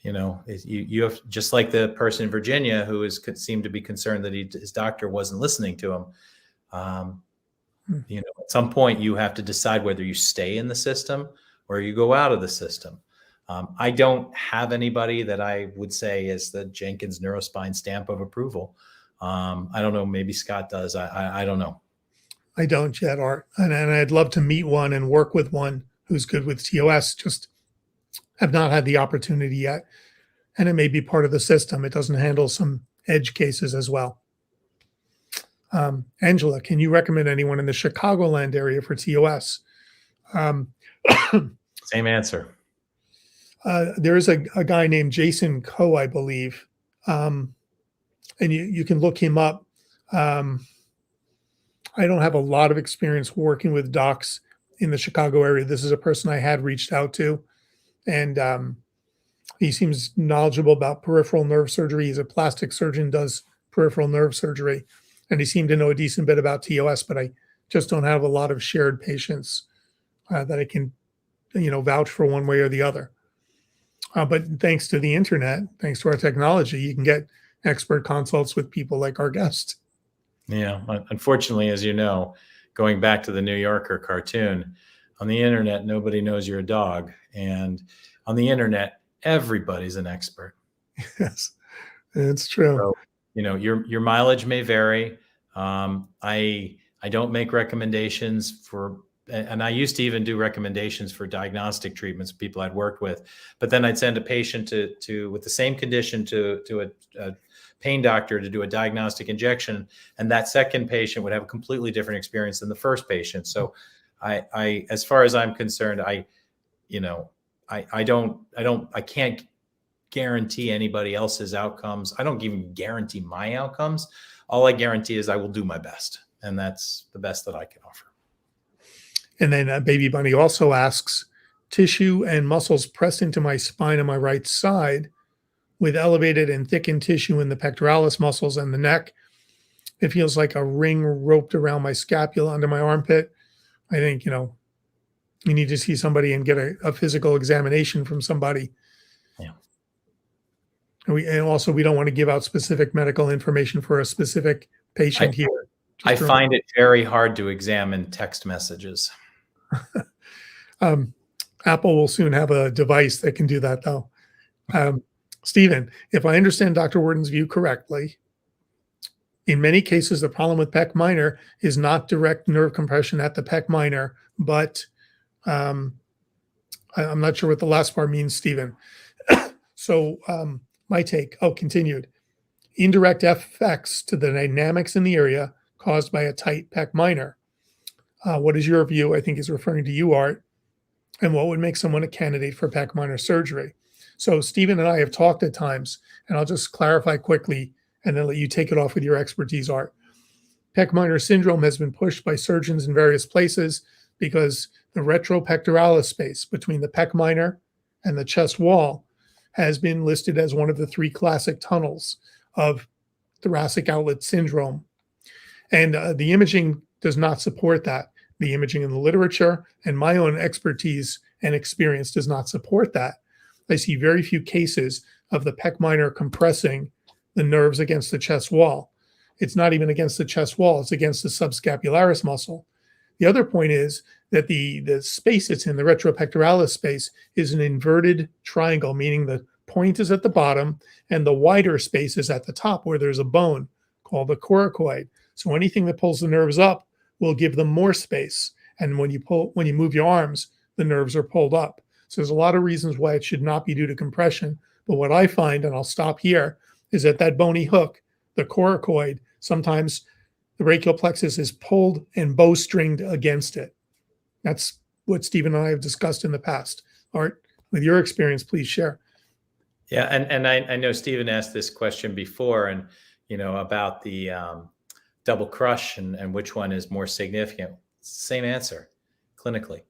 you have, just like the person in Virginia who seemed to be concerned that his doctor wasn't listening to him. At some point you have to decide whether you stay in the system or you go out of the system. I don't have anybody that I would say is the Jenkins Neurospine stamp of approval. I don't know. Maybe Scott does. I don't know. I don't yet, Art. And I'd love to meet one and work with one who's good with TOS. Just have not had the opportunity yet. And it may be part of the system. It doesn't handle some edge cases as well. Angela, can you recommend anyone in the Chicagoland area for TOS? Same answer. There is a guy named Jason Coe, I believe. And you can look him up. I don't have a lot of experience working with docs in the Chicago area. This is a person I had reached out to, and he seems knowledgeable about peripheral nerve surgery. He's a plastic surgeon, does peripheral nerve surgery, and he seemed to know a decent bit about TOS, but I just don't have a lot of shared patients that I can, vouch for one way or the other. But thanks to the internet, thanks to our technology, you can get expert consults with people like our guest. Yeah. Unfortunately, as you know, going back to the New Yorker cartoon, on the internet, nobody knows you're a dog. And on the internet, everybody's an expert. Yes, it's true. So, your mileage may vary. I don't make recommendations for, and I used to even do recommendations for diagnostic treatments, people I'd worked with, but then I'd send a patient to with the same condition to a pain doctor to do a diagnostic injection. And that second patient would have a completely different experience than the first patient. So I as far as I'm concerned, I can't guarantee anybody else's outcomes. I don't even guarantee my outcomes. All I guarantee is I will do my best. And that's the best that I can offer. And then Baby Bunny also asks, tissue and muscles pressed into my spine on my right side with elevated and thickened tissue in the pectoralis muscles and the neck. It feels like a ring roped around my scapula under my armpit. I think, you need to see somebody and get a physical examination from somebody. Yeah. And also, we don't want to give out specific medical information for a specific patient here. I find it very hard to examine text messages. Apple will soon have a device that can do that, though. Stephen, if I understand Dr. Worden's view correctly, in many cases, the problem with pec minor is not direct nerve compression at the pec minor, but I'm not sure what the last part means, Stephen. So my take, continued. Indirect effects to the dynamics in the area caused by a tight pec minor. What is your view? I think is referring to you, Art. And what would make someone a candidate for pec minor surgery? So Stephen and I have talked at times, and I'll just clarify quickly and then let you take it off with your expertise, Art. Pec minor syndrome has been pushed by surgeons in various places because the retropectoralis space between the pec minor and the chest wall has been listed as one of the 3 classic tunnels of thoracic outlet syndrome. And the imaging does not support that. the imaging in the literature, and my own expertise and experience does not support that. I see very few cases of the pec minor compressing the nerves against the chest wall. It's not even against the chest wall, it's against the subscapularis muscle. The other point is that the space it's in, the retropectoralis space, is an inverted triangle, meaning the point is at the bottom and the wider space is at the top where there's a bone called the coracoid. So anything that pulls the nerves up will give them more space. And when you move your arms, the nerves are pulled up. So there's a lot of reasons why it should not be due to compression. But what I find, and I'll stop here, is that bony hook, the coracoid, sometimes the brachial plexus is pulled and bowstringed against it. That's what Stephen and I have discussed in the past. Art, with your experience, please share. Yeah, and I know Stephen asked this question before, and about the double crush and which one is more significant. Same answer, clinically.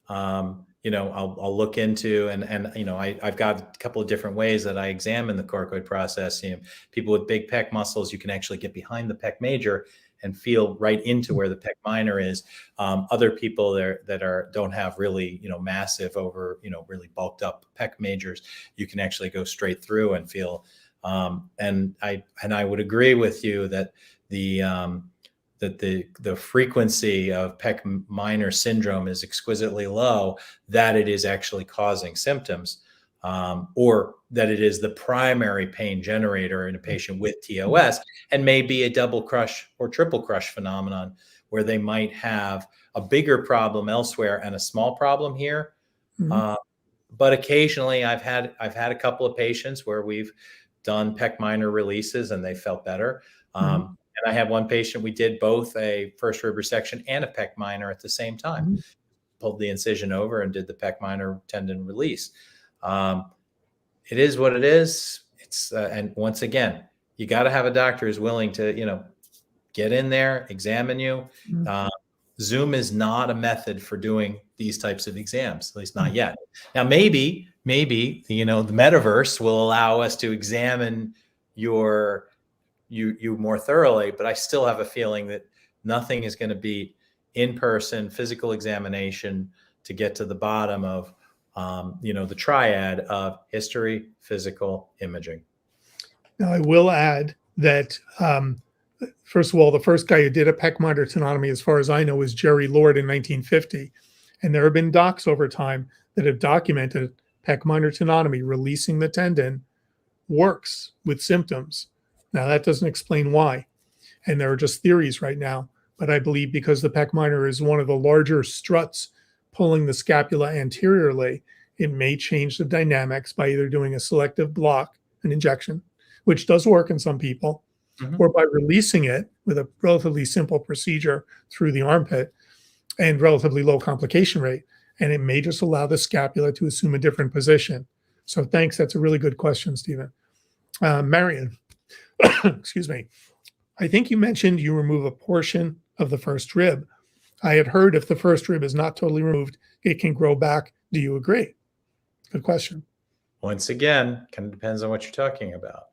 I'll look into and I've got a couple of different ways that I examine the coracoid process. People with big pec muscles, you can actually get behind the pec major and feel right into where the pec minor is. Other people that don't have really, massive really bulked up pec majors, you can actually go straight through and feel. And I would agree with you that the frequency of pec minor syndrome is exquisitely low, that it is actually causing symptoms, or that it is the primary pain generator in a patient with TOS, and may be a double crush or triple crush phenomenon where they might have a bigger problem elsewhere and a small problem here. But occasionally I've had a couple of patients where we've done pec minor releases and they felt better. And I had one patient, we did both a first rib resection and a pec minor at the same time. Pulled the incision over and did the pec minor tendon release. It is what it is. It's and once again, you got to have a doctor who's willing to, get in there, examine you. Zoom is not a method for doing these types of exams, at least not yet. Now, maybe, the metaverse will allow us to examine you more thoroughly, but I still have a feeling that nothing is going to beat in-person physical examination to get to the bottom of, the triad of history, physical, imaging. Now, I will add that, first of all, the first guy who did a pec minor tenotomy, as far as I know, is Jerry Lord in 1950. And there have been docs over time that have documented pec minor tenotomy, releasing the tendon, works with symptoms. Now, that doesn't explain why. And there are just theories right now. But I believe because the pec minor is one of the larger struts pulling the scapula anteriorly, it may change the dynamics by either doing a selective block, an injection, which does work in some people, or by releasing it with a relatively simple procedure through the armpit and relatively low complication rate. And it may just allow the scapula to assume a different position. So thanks. That's a really good question, Stephen. Marion, excuse me. I think you mentioned you remove a portion of the first rib. I had heard if the first rib is not totally removed, it can grow back. Do you agree? Good question. Once again, kind of depends on what you're talking about.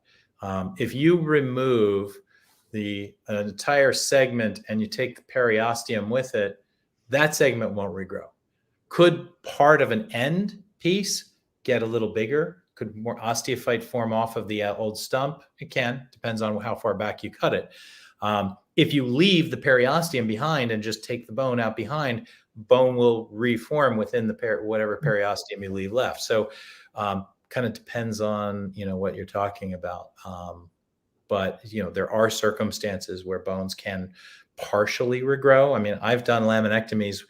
If you remove an entire segment and you take the periosteum with it, that segment won't regrow. Could part of an end piece get a little bigger? Could more osteophyte form off of the old stump? It can, depends on how far back you cut it. If you leave the periosteum behind and just take the bone out behind, bone will reform within the whatever periosteum you leave left. So kind of depends on, what you're talking about. But, there are circumstances where bones can partially regrow. I mean, I've done laminectomies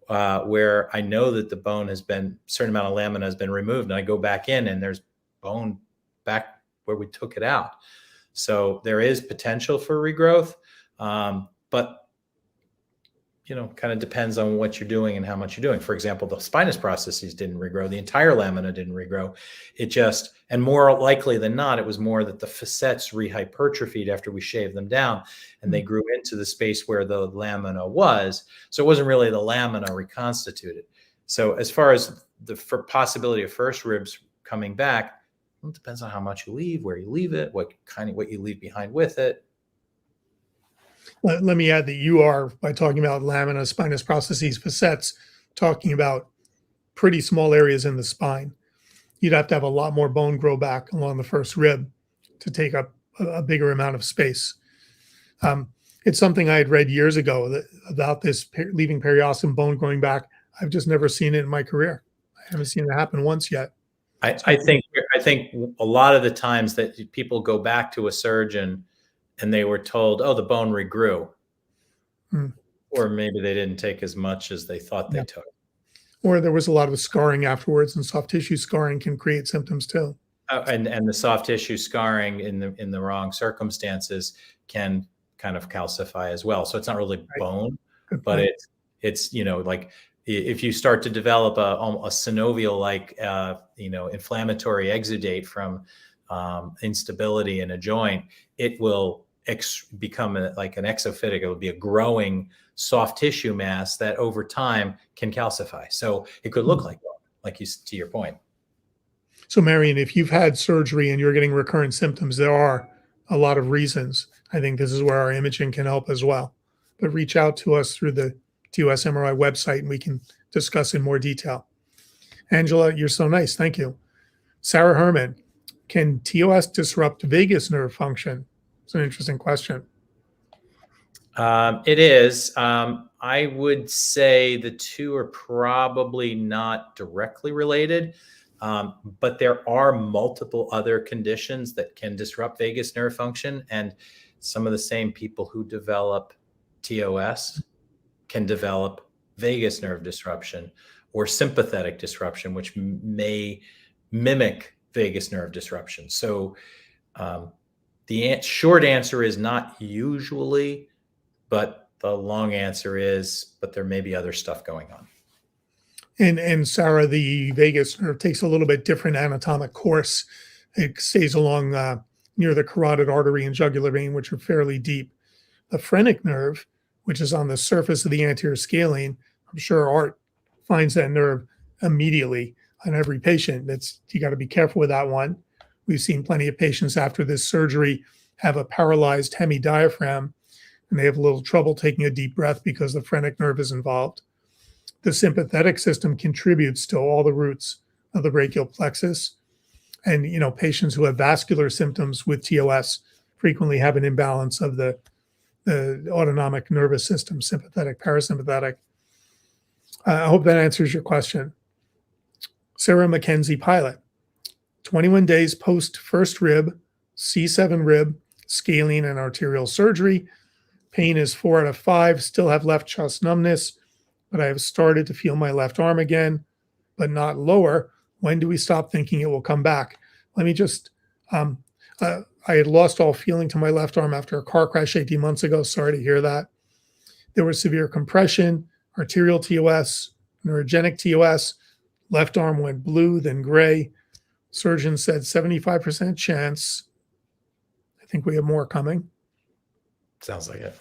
where I know that the bone has been, a certain amount of lamina has been removed, and I go back in and there's bone back where we took it out. So there is potential for regrowth, but kind of depends on what you're doing and how much you're doing. For example, the spinous processes didn't regrow. The entire lamina didn't regrow. It just, and more likely than not, it was more that the facets rehypertrophied after we shaved them down and they grew into the space where the lamina was. So it wasn't really the lamina reconstituted. So as far as the possibility of first ribs coming back, it depends on how much you leave, where you leave it, what you leave behind with it. Let me add that you are, by talking about lamina, spinous processes, facets, talking about pretty small areas in the spine. You'd have to have a lot more bone grow back along the first rib to take up a bigger amount of space. It's something I had read years ago about this leaving periosteum bone growing back. I've just never seen it in my career. I haven't seen it happen once yet. I think a lot of the times that people go back to a surgeon and they were told, oh, the bone regrew. Or maybe they didn't take as much as they thought they took. Or there was a lot of scarring afterwards, and soft tissue scarring can create symptoms too. And the soft tissue scarring in the wrong circumstances can kind of calcify as well. So it's not really bone, but it's like if you start to develop a synovial-like inflammatory exudate from instability in a joint, it will become like an exophytic. It will be a growing soft tissue mass that over time can calcify. So it could look like bone, like to your point. So Marion, if you've had surgery and you're getting recurrent symptoms, there are a lot of reasons. I think this is where our imaging can help as well. But reach out to us through the TOS MRI website and we can discuss in more detail. Angela, you're so nice. Thank you. Sarah Herman, can TOS disrupt vagus nerve function? It's an interesting question. It is. I would say the two are probably not directly related, but there are multiple other conditions that can disrupt vagus nerve function. And some of the same people who develop TOS can develop vagus nerve disruption or sympathetic disruption, which may mimic vagus nerve disruption. So the short answer is not usually, but the long answer is, but there may be other stuff going on. And Sarah, the vagus nerve takes a little bit different anatomic course. It stays along near the carotid artery and jugular vein, which are fairly deep. The phrenic nerve, which is on the surface of the anterior scalene, I'm sure Art finds that nerve immediately on every patient. You got to be careful with that one. We've seen plenty of patients after this surgery have a paralyzed hemidiaphragm, and they have a little trouble taking a deep breath because the phrenic nerve is involved. The sympathetic system contributes to all the roots of the brachial plexus. And, patients who have vascular symptoms with TOS frequently have an imbalance of the autonomic nervous system, sympathetic, parasympathetic. I hope that answers your question. Sarah Mackenzie Pilot, 21 days post first rib, C7 rib, scalene and arterial surgery. Pain is 4 out of 5, still have left chest numbness, but I have started to feel my left arm again, but not lower. When do we stop thinking it will come back? Let me just, I had lost all feeling to my left arm after a car crash 18 months ago. Sorry to hear that. There was severe compression, arterial TOS, neurogenic TOS. Left arm went blue, then gray. Surgeon said 75% chance. I think we have more coming. Sounds like it.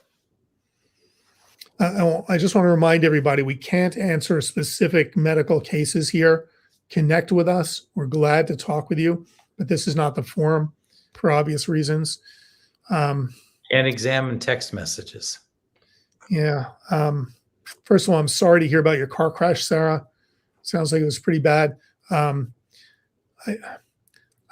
I just want to remind everybody, we can't answer specific medical cases here. Connect with us. We're glad to talk with you, but this is not the forum for obvious reasons. And examine text messages. Yeah. First of all, I'm sorry to hear about your car crash, Sarah. Sounds like it was pretty bad. I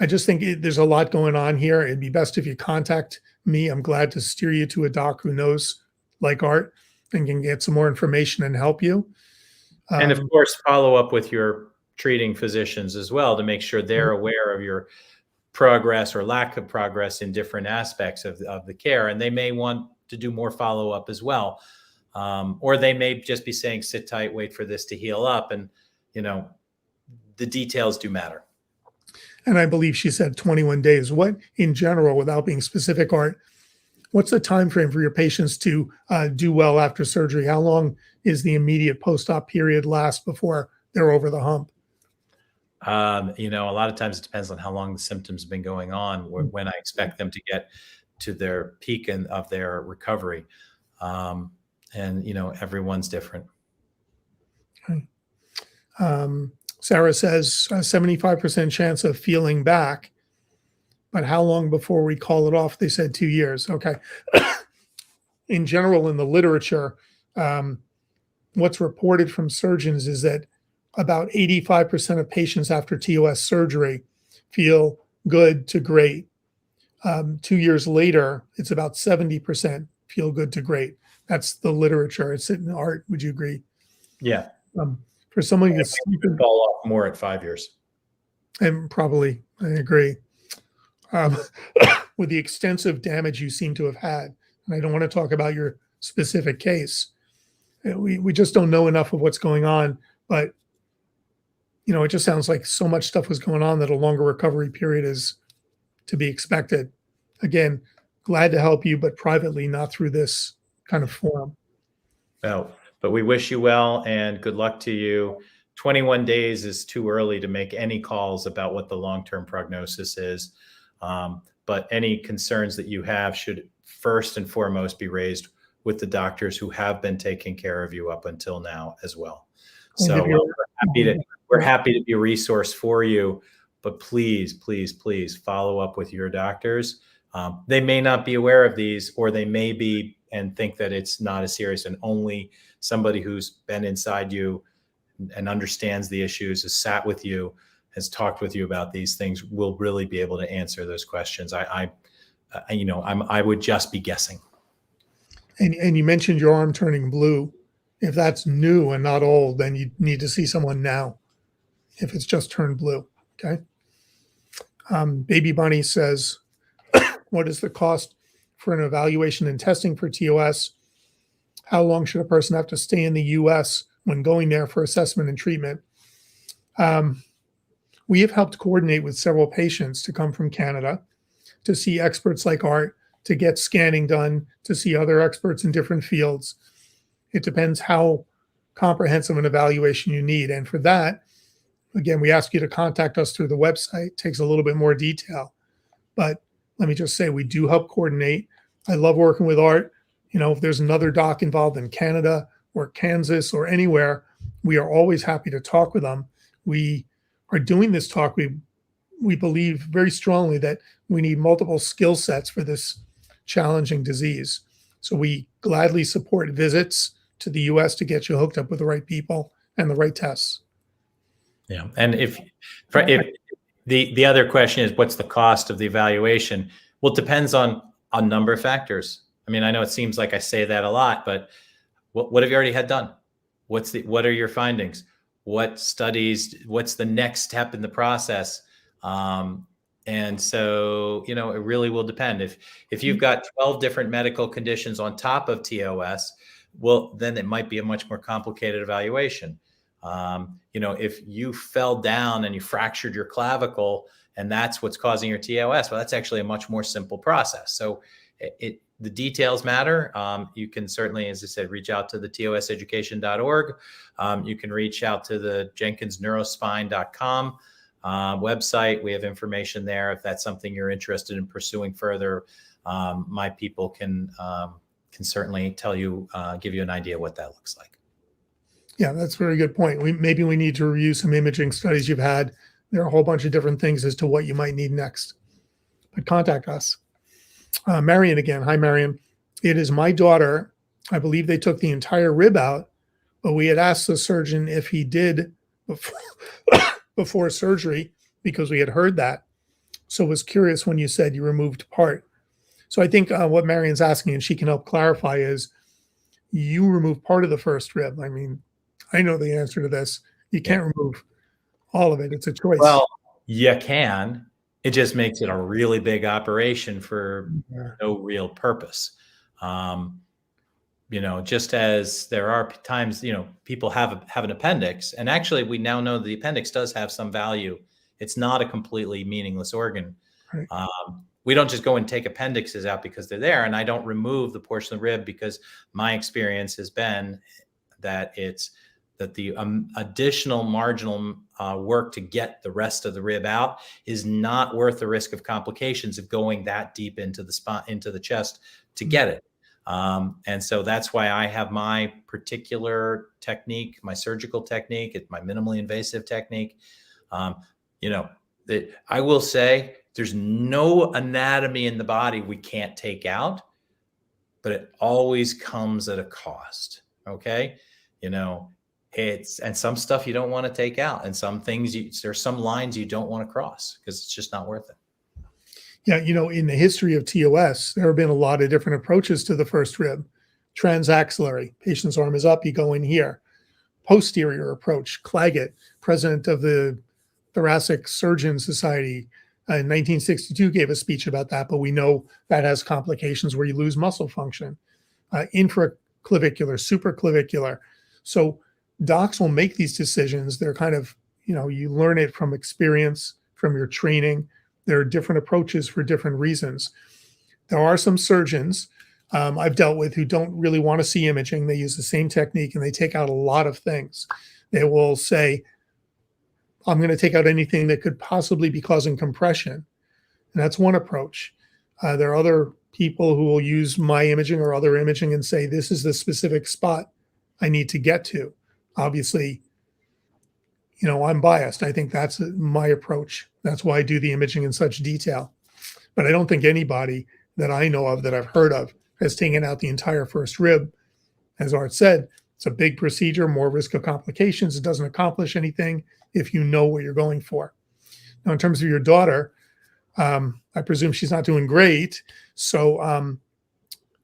just think there's a lot going on here. It'd be best if you contact me. I'm glad to steer you to a doc who knows, like Art, and can get some more information and help you. And of course, follow up with your treating physicians as well to make sure they're aware of your progress or lack of progress in different aspects of the care. And they may want to do more follow-up as well. Or they may just be saying, sit tight, wait for this to heal up. And, the details do matter. And I believe she said 21 days. What, in general, without being specific, Art, what's the time frame for your patients to do well after surgery? How long is the immediate post-op period last before they're over the hump? A lot of times it depends on how long the symptoms have been going on, when I expect them to get to their peak of their recovery. Everyone's different. Okay. Sarah says 75% chance of feeling back, but how long before we call it off? They said 2 years. Okay. in general, in the literature, what's reported from surgeons is that about 85% of patients after TOS surgery feel good to great. 2 years later, it's about 70% feel good to great. That's the literature. It's in art. Would you agree? Yeah. For someone You could fall off more at 5 years. and probably, I agree. With the extensive damage you seem to have had, and I don't want to talk about your specific case. We just don't know enough of what's going on, but it just sounds like so much stuff was going on that a longer recovery period is to be expected. Again, glad to help you, but privately, not through this kind of forum. No, but we wish you well and good luck to you. 21 days is too early to make any calls about what the long-term prognosis is. But any concerns that you have should first and foremost be raised with the doctors who have been taking care of you up until now as well. So we're happy to be a resource for you, but please, please, please follow up with your doctors. They may not be aware of these, or they may be and think that it's not as serious, and only somebody who's been inside you and understands the issues, has sat with you, has talked with you about these things, will really be able to answer those questions. I would just be guessing. And you mentioned your arm turning blue. If that's new and not old, then you need to see someone now. If it's just turned blue, okay. Baby Bunny says, "What is the cost for an evaluation and testing for TOS? How long should a person have to stay in the U.S. when going there for assessment and treatment?" We have helped coordinate with several patients to come from Canada to see experts like Art, to get scanning done, to see other experts in different fields. It depends how comprehensive an evaluation you need. And for that, again, we ask you to contact us through the website. It takes a little bit more detail. But let me just say, we do help coordinate. I love working with Art. If there's another doc involved in Canada or Kansas or anywhere, we are always happy to talk with them. We are doing this talk. We believe very strongly that we need multiple skill sets for this challenging disease. So we gladly support visits to the U.S. to get you hooked up with the right people and the right tests. Yeah. And if the other question is, what's the cost of the evaluation? Well, it depends on a number of factors. I mean, I know it seems like I say that a lot, but what have you already had done? What are your findings? What studies, what's the next step in the process? And so, it really will depend. If you've got 12 different medical conditions on top of TOS, well, then it might be a much more complicated evaluation. If you fell down and you fractured your clavicle and that's what's causing your TOS, well, that's actually a much more simple process. So the details matter. You can certainly, as I said, reach out to the toseducation.org. You can reach out to the jenkinsneurospine.com website. We have information there. If that's something you're interested in pursuing further, my people can certainly tell you, give you an idea what that looks like. Yeah, that's a very good point. Maybe we need to review some imaging studies you've had. There are a whole bunch of different things as to what you might need next. But contact us. Marion again. Hi, Marion. It is my daughter. I believe they took the entire rib out, but we had asked the surgeon if he did before surgery because we had heard that. So was curious when you said you removed part. So I think what Marion's asking, and she can help clarify, is you remove part of the first rib. I mean, I know the answer to this. You can't remove all of it. It's a choice. Well, you can. It just makes it a really big operation for no real purpose. Just as there are times, people have an appendix, and actually we now know the appendix does have some value. It's not a completely meaningless organ. Right. We don't just go and take appendixes out because they're there. And I don't remove the portion of the rib because my experience has been that the additional marginal work to get the rest of the rib out is not worth the risk of complications of going that deep into the spine, into the chest to get it. And so that's why I have my particular technique, my surgical technique, it's my minimally invasive technique. I will say there's no anatomy in the body we can't take out. but it always comes at a cost. Okay. You know, and some stuff you don't want to take out, and some things there's some lines you don't want to cross because it's just not worth it. Yeah, in the history of TOS, there have been a lot of different approaches to the first rib. Transaxillary, patient's arm is up, you go in here. Posterior approach, Claggett, president of the Thoracic Surgeon Society in 1962 gave a speech about that, but we know that has complications where you lose muscle function. Infraclavicular, supraclavicular. So docs will make these decisions. They're kind of, you learn it from experience, from your training. There are different approaches for different reasons. There are some surgeons I've dealt with who don't really want to see imaging. They use the same technique and they take out a lot of things. They will say, I'm going to take out anything that could possibly be causing compression. And that's one approach. There are other people who will use my imaging or other imaging and say, this is the specific spot I need to get to. Obviously, I'm biased. I think that's my approach. That's why I do the imaging in such detail. But I don't think anybody that I know of, that I've heard of, has taken out the entire first rib. As Art said, it's a big procedure, more risk of complications. It doesn't accomplish anything if you know what you're going for. Now, in terms of your daughter, I presume she's not doing great. So,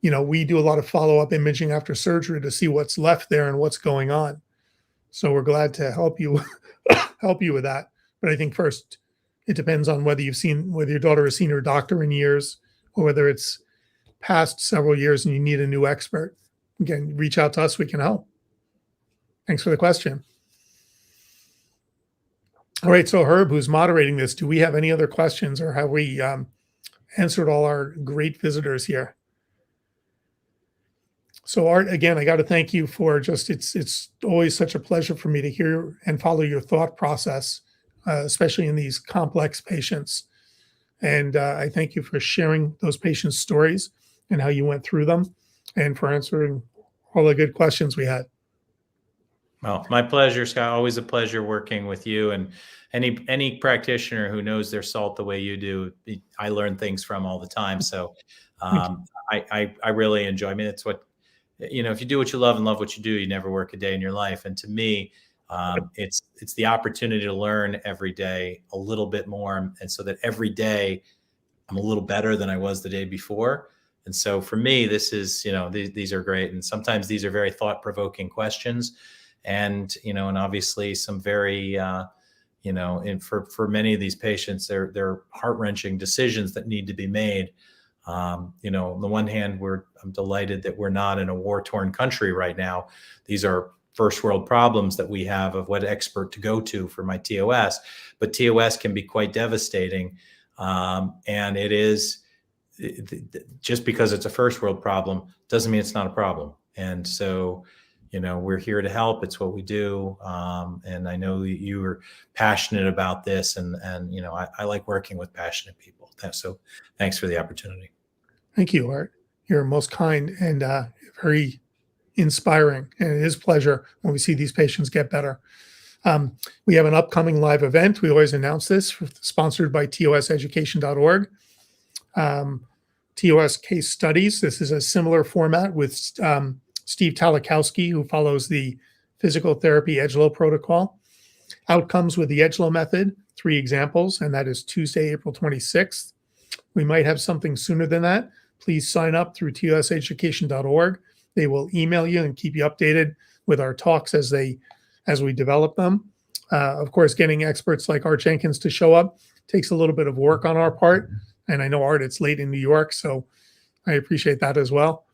we do a lot of follow-up imaging after surgery to see what's left there and what's going on. So we're glad to help you with that. But I think first, it depends on whether your daughter has seen her doctor in years, or whether it's past several years and you need a new expert. Again, reach out to us, we can help. Thanks for the question. All right, so Herb, who's moderating this, do we have any other questions, or have we answered all our great visitors here? So Art, again, I got to thank you for it's always such a pleasure for me to hear and follow your thought process, especially in these complex patients. And I thank you for sharing those patients' stories and how you went through them, and for answering all the good questions we had. Well, my pleasure, Scott. Always a pleasure working with you, and any practitioner who knows their salt the way you do, I learn things from all the time. So I really enjoy. I mean, it's what, if you do what you love and love what you do, you never work a day in your life. And to me, it's the opportunity to learn every day a little bit more, and so that every day I'm a little better than I was the day before. And so for me, this is, these are great. And sometimes these are very thought-provoking questions. And, and obviously some very, for many of these patients, they're heart-wrenching decisions that need to be made. On the one hand, I'm delighted that we're not in a war-torn country right now. These are first world problems that we have of what expert to go to for my TOS, but TOS can be quite devastating. And it is, just because it's a first world problem doesn't mean it's not a problem. And so, we're here to help. It's what we do. And I know you are passionate about this, and I like working with passionate people. So thanks for the opportunity. Thank you, Art. You're most kind and very inspiring. And it is a pleasure when we see these patients get better. We have an upcoming live event. We always announce this, sponsored by toseducation.org. TOS case studies. This is a similar format with Steve Talikowski, who follows the physical therapy Edgelow protocol. Outcomes with the Edgelow method, 3 examples, and that is Tuesday, April 26th. We might have something sooner than that. Please sign up through toseducation.org. They will email you and keep you updated with our talks as we develop them. Of course, getting experts like Art Jenkins to show up takes a little bit of work on our part. And I know, Art, it's late in New York, so I appreciate that as well.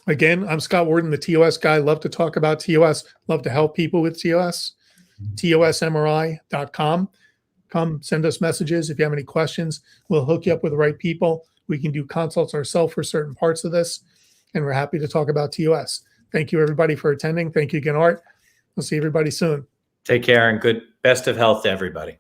Again, I'm Scott Worden, the TOS guy. Love to talk about TOS. Love to help people with TOS. TOSMRI.com. Come send us messages if you have any questions. We'll hook you up with the right people. We can do consults ourselves for certain parts of this, and we're happy to talk about TOS. Thank you, everybody, for attending. Thank you again, Art. We'll see everybody soon. Take care, and best of health to everybody.